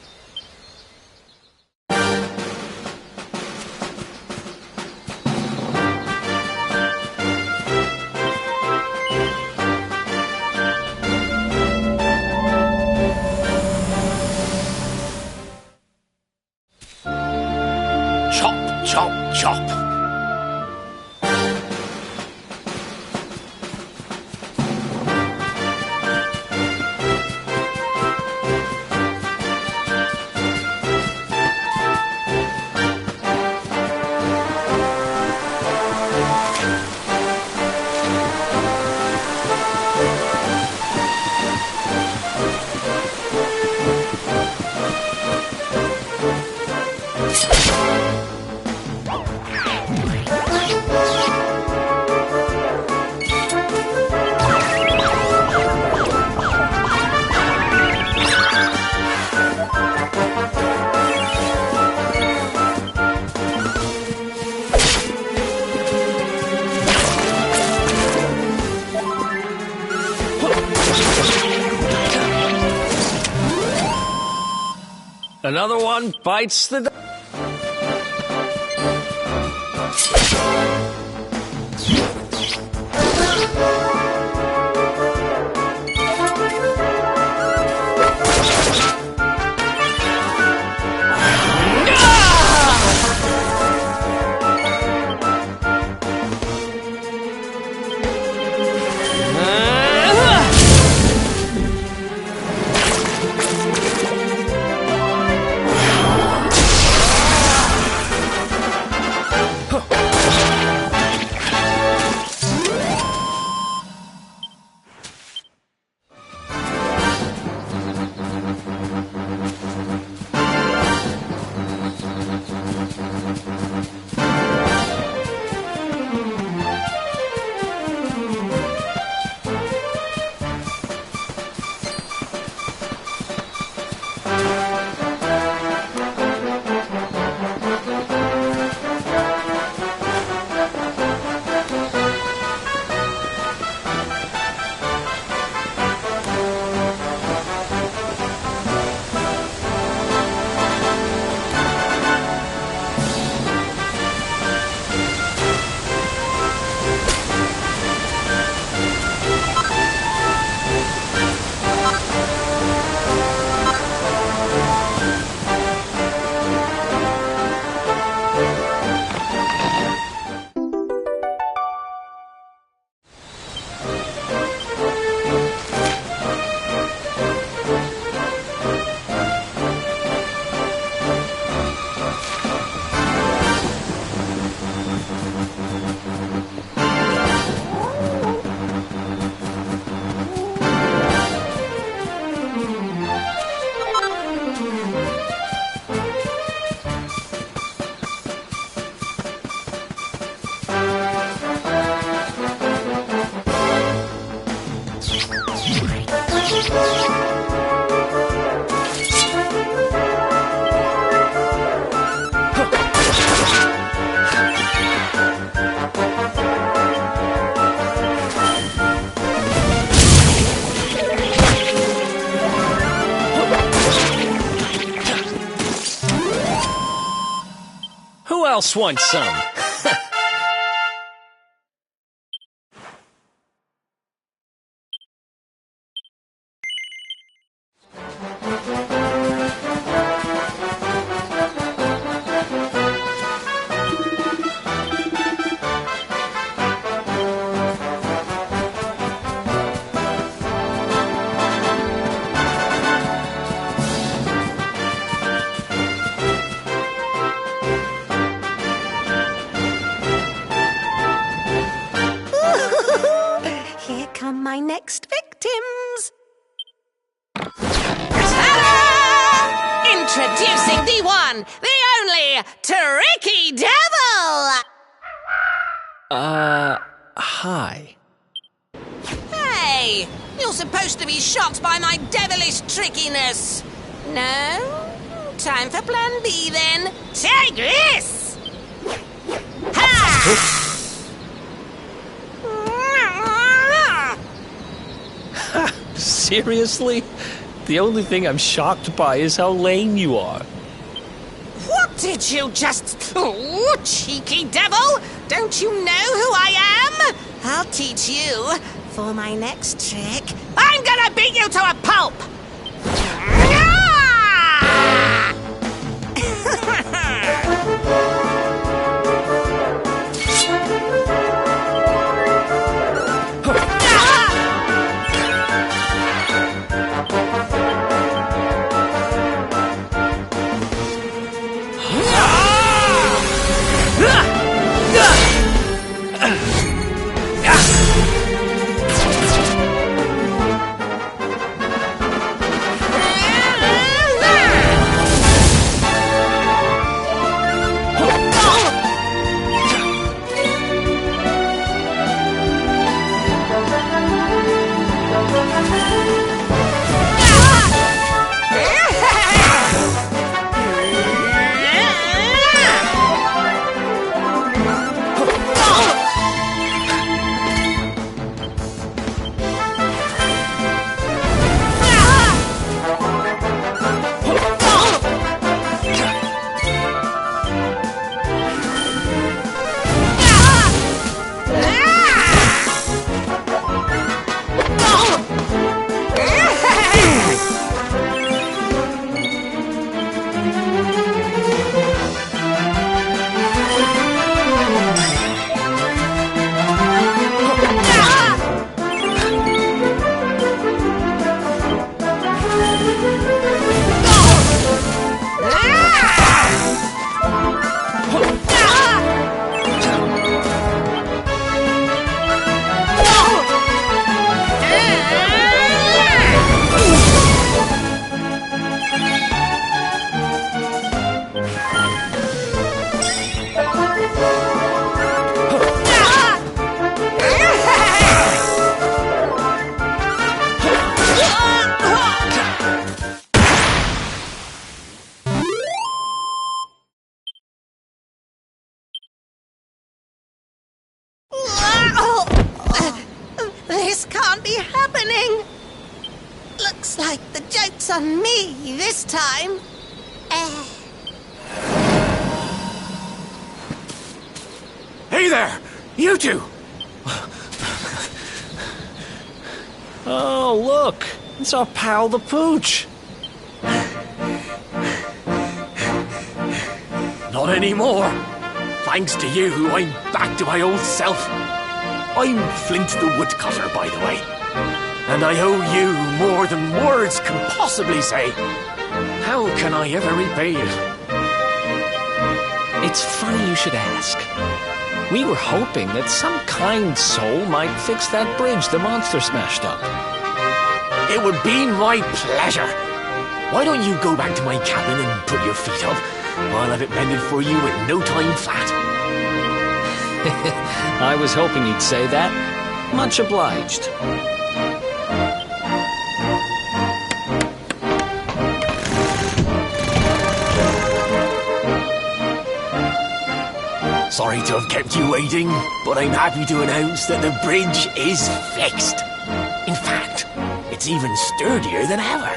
Chop, chop, chop. Another one bites the dust. else wants some. Here come my next victims. Ta-da! Introducing the one, the only, Tricky Devil! Hi. Hey, you're supposed to be shocked by my devilish trickiness. No? Time for plan B then. Take this! Ha! Seriously? The only thing I'm shocked by is how lame you are. What did you just... Oh, cheeky devil! Don't you know who I am? I'll teach you. For my next trick, I'm gonna beat you to a pulp! This can't be happening. Looks like the joke's on me this time. Hey there! You two! Oh, look! It's our pal the Pooch! Not anymore. Thanks to you, I'm back to my old self. I'm Flint the Woodcutter, by the way. And I owe you more than words can possibly say. How can I ever repay you? It's funny you should ask. We were hoping that some kind soul might fix that bridge the monster smashed up. It would be my pleasure. Why don't you go back to my cabin and put your feet up? I'll have it mended for you in no time flat. I was hoping you'd say that. Much obliged. Sorry to have kept you waiting, but I'm happy to announce that the bridge is fixed. In fact, it's even sturdier than ever.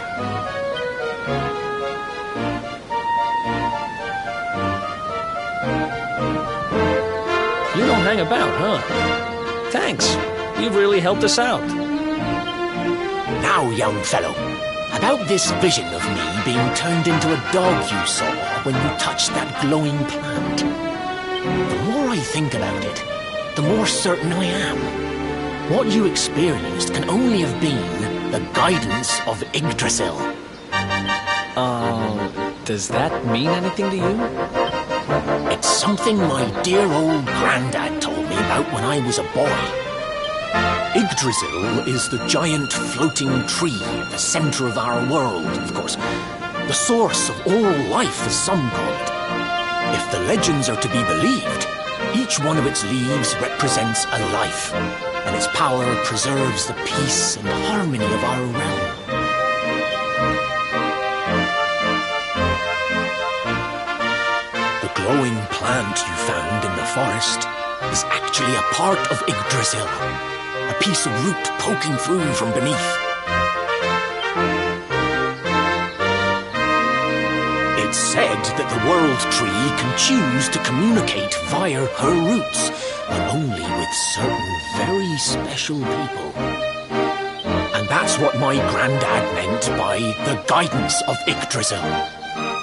hang about, huh? Thanks. You've really helped us out. Now, young fellow, about this vision of me being turned into a dog you saw when you touched that glowing plant. The more I think about it, the more certain I am. What you experienced can only have been the guidance of Yggdrasil. Does that mean anything to you? It's something my dear old granddad told me about when I was a boy. Yggdrasil is the giant floating tree at the center of our world, of course. The source of all life, as some call it. If the legends are to be believed, each one of its leaves represents a life, and its power preserves the peace and harmony of our realm. The glowing plant you found in the forest is actually a part of Yggdrasil, a piece of root poking through from beneath. It's said that the World Tree can choose to communicate via her roots, but only with certain very special people. And that's what my granddad meant by the guidance of Yggdrasil.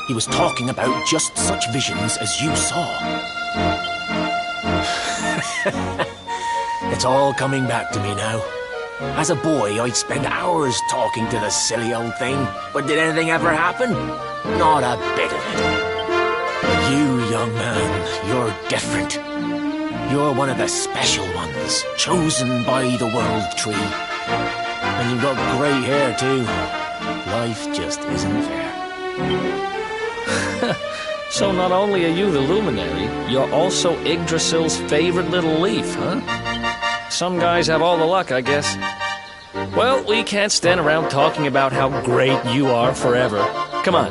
He was talking about just such visions as you saw. It's all coming back to me now. As a boy, I'd spend hours talking to the silly old thing, but did anything ever happen? Not a bit of it. But you, young man, you're different. You're one of the special ones, chosen by the World Tree. And you've got great hair, too. Life just isn't fair. So not only are you the luminary, you're also Yggdrasil's favorite little leaf, huh? Some guys have all the luck, I guess. Well, we can't stand around talking about how great you are forever. Come on.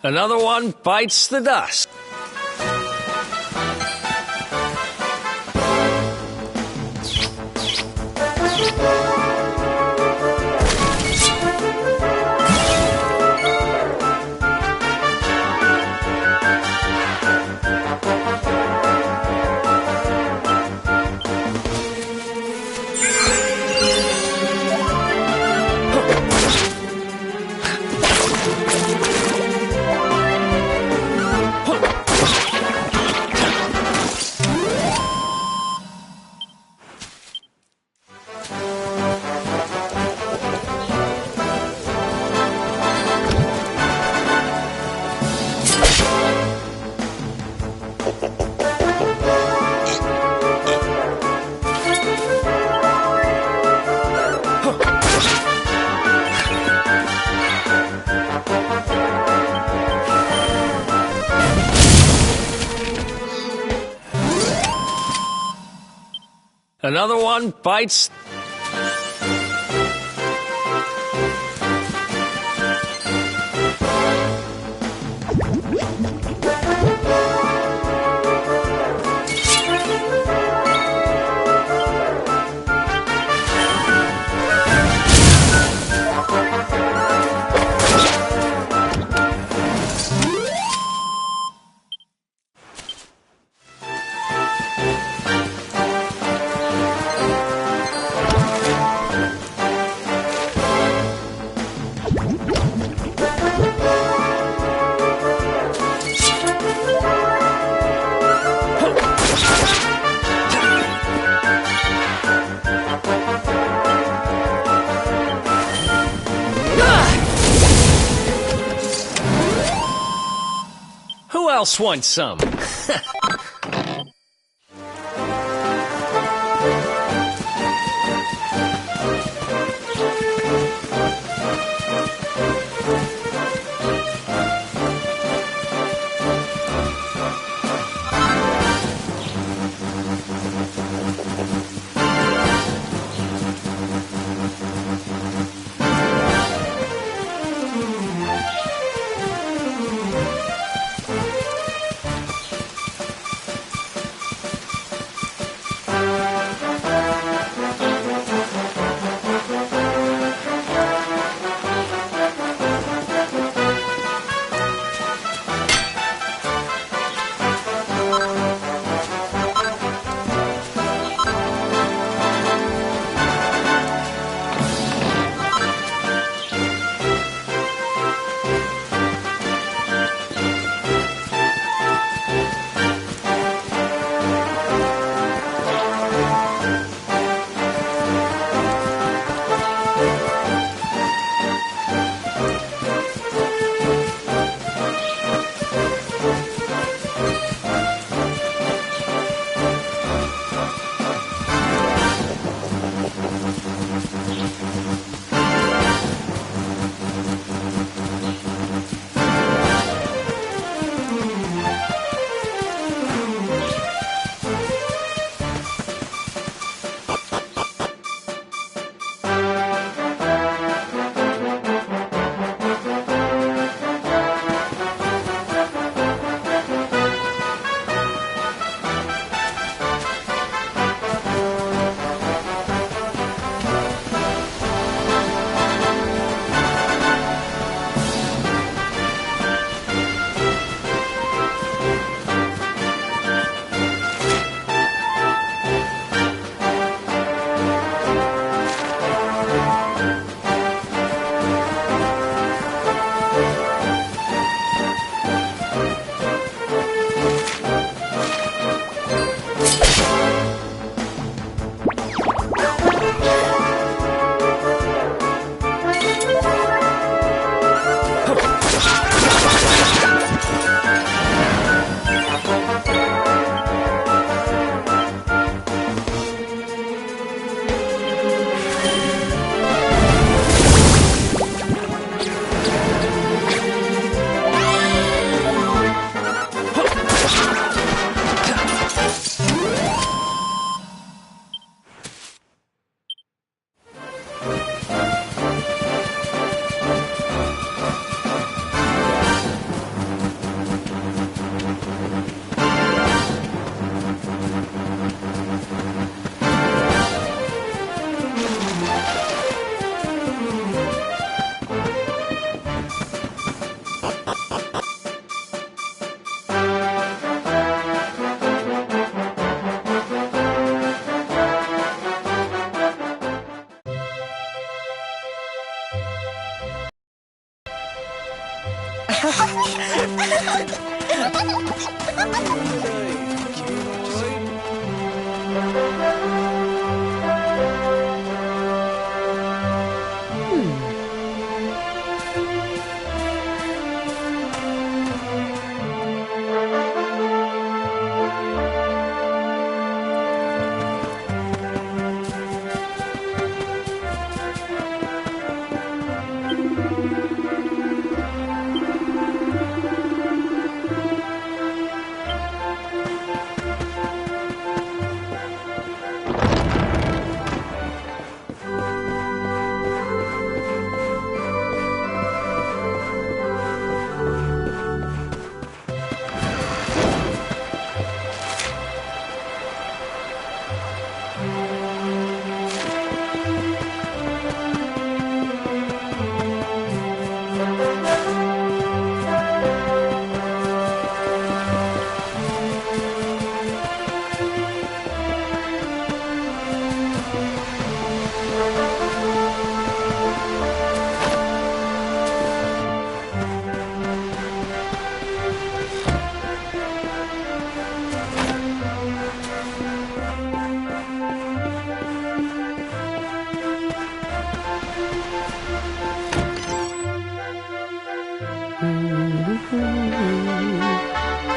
Another one bites the dust. Another one bites. Who else wants some?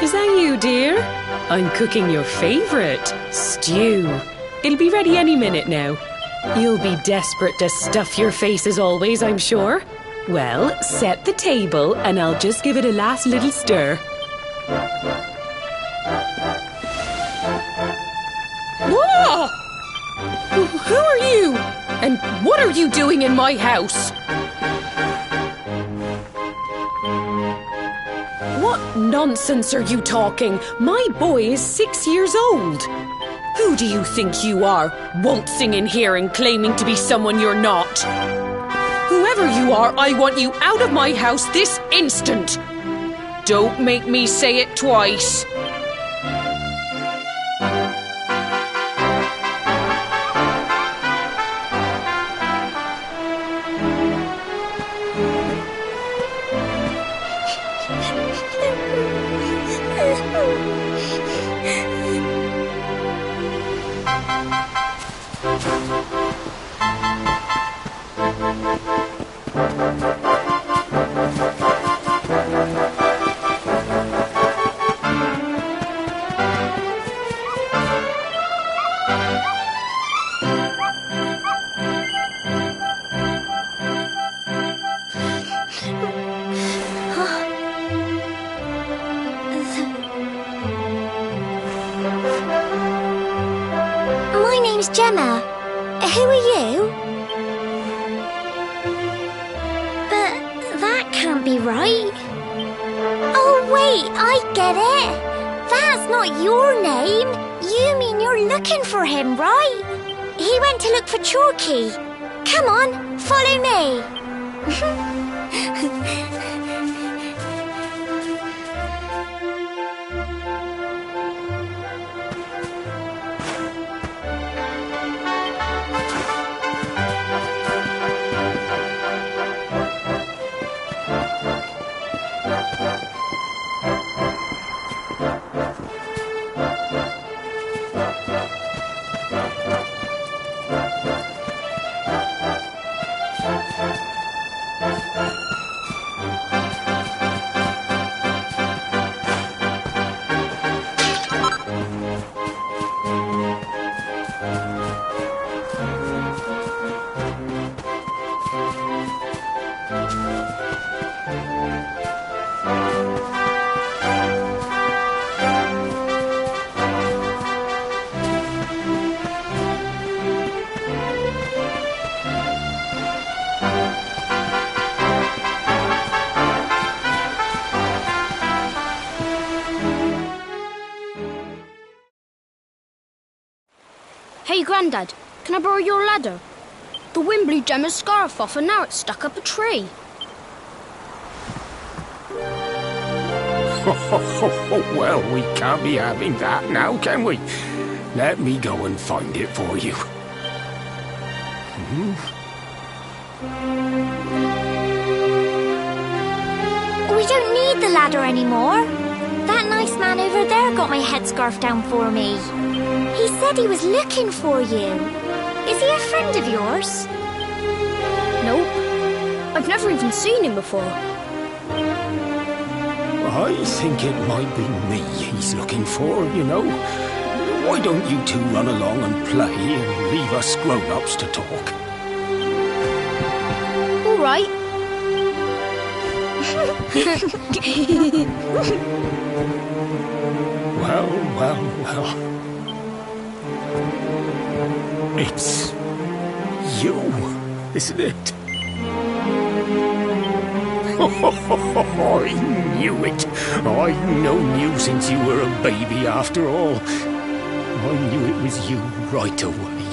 Is that you, dear? I'm cooking your favourite, stew. It'll be ready any minute now. You'll be desperate to stuff your face as always, I'm sure. Well, set the table and I'll just give it a last little stir. Whoa! Who are you? And what are you doing in my house? What nonsense are you talking? My boy is 6 years old. Who do you think you are, waltzing in here and claiming to be someone you're not? Whoever you are, I want you out of my house this instant. Don't make me say it twice. My name's Gemma. Who are you? But that can't be right. Oh, wait, I get it. That's not your name. You mean you're looking for him, right? He went to look for Chalky. Come on, follow me. Hey, Grandad, can I borrow your ladder? The wind blew Gemma's scarf off and now it's stuck up a tree. Well, we can't be having that now, can we? Let me go and find it for you. We don't need ladder anymore. That nice man over there got my headscarf down for me. He said he was looking for you. Is he a friend of yours? Nope. I've never even seen him before. I think it might be me he's looking for, you know. Why don't you two run along and play and leave us grown-ups to talk? All right. Well. It's you, isn't it? I knew it. I've known you since you were a baby after all. I knew it was you right away.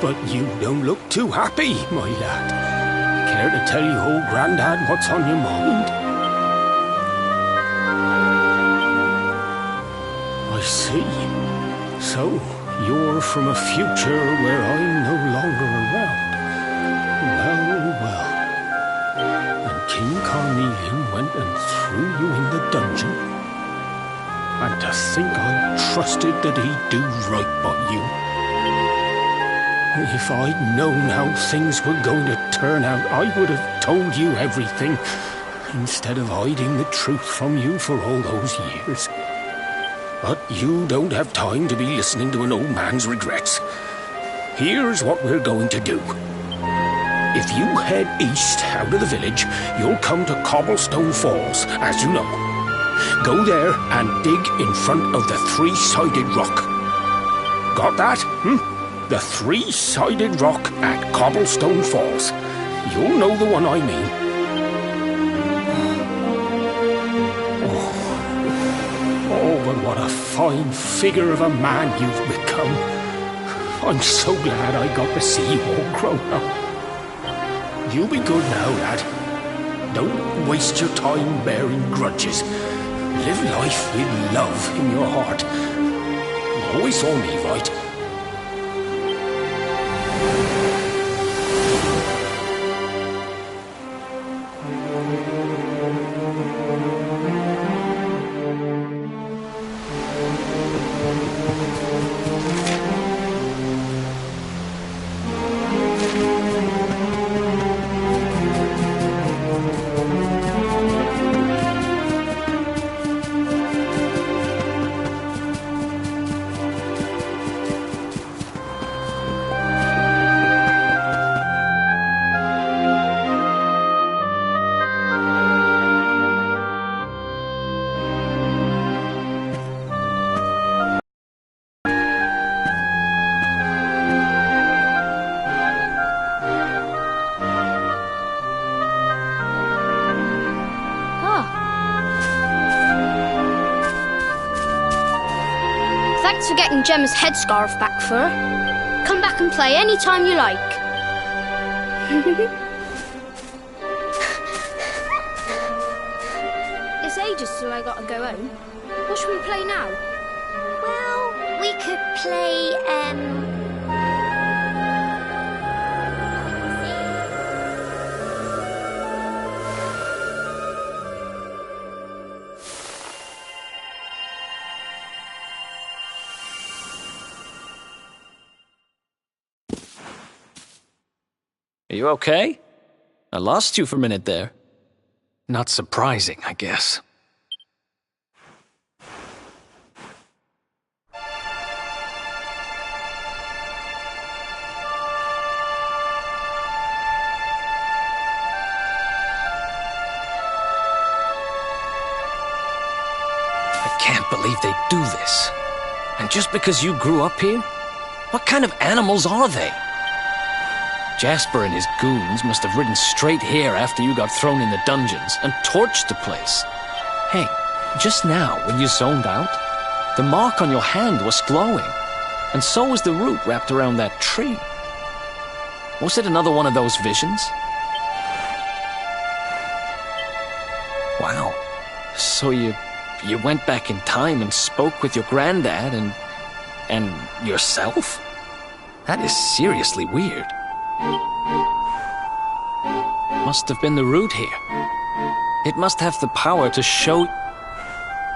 But you don't look too happy, my lad. Care to tell your old Grandad what's on your mind? I see. So, you're from a future where I'm no longer around. Well. And King Carnelian went and threw you in the dungeon. And to think I trusted that he'd do right by you. If I'd known how things were going to turn out, I would have told you everything, instead of hiding the truth from you for all those years. But you don't have time to be listening to an old man's regrets. Here's what we're going to do. If you head east out of the village, you'll come to Cobblestone Falls, as you know. Go there and dig in front of the three-sided rock. Got that? The three-sided rock at Cobblestone Falls. You'll know the one I mean. Oh, but what a fine figure of a man you've become. I'm so glad I got to see you all grown up. You be good now, lad. Don't waste your time bearing grudges. Live life with love in your heart. You always saw me right. Thanks for getting Gemma's headscarf back for her. Come back and play any time you like. It's ages till I gotta go home. What should we play now? Well, we could play, Are you okay? I lost you for a minute there. Not surprising, I guess. I can't believe they do this. And just because you grew up here? What kind of animals are they? Jasper and his goons must have ridden straight here after you got thrown in the dungeons and torched the place. Hey, just now, when you zoned out, the mark on your hand was glowing, and so was the root wrapped around that tree. Was it another one of those visions? Wow. So you went back in time and spoke with your granddad and yourself? That is seriously weird. Must have been the root here. It must have the power to show...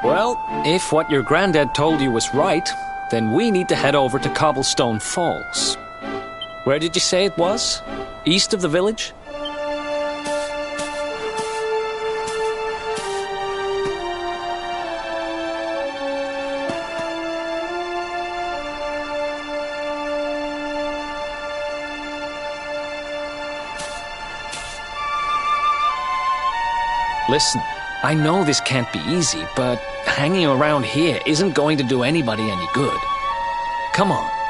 Well, if what your granddad told you was right, then we need to head over to Cobblestone Falls. Where did you say it was? East of the village? Listen, I know this can't be easy, but hanging around here isn't going to do anybody any good. Come on.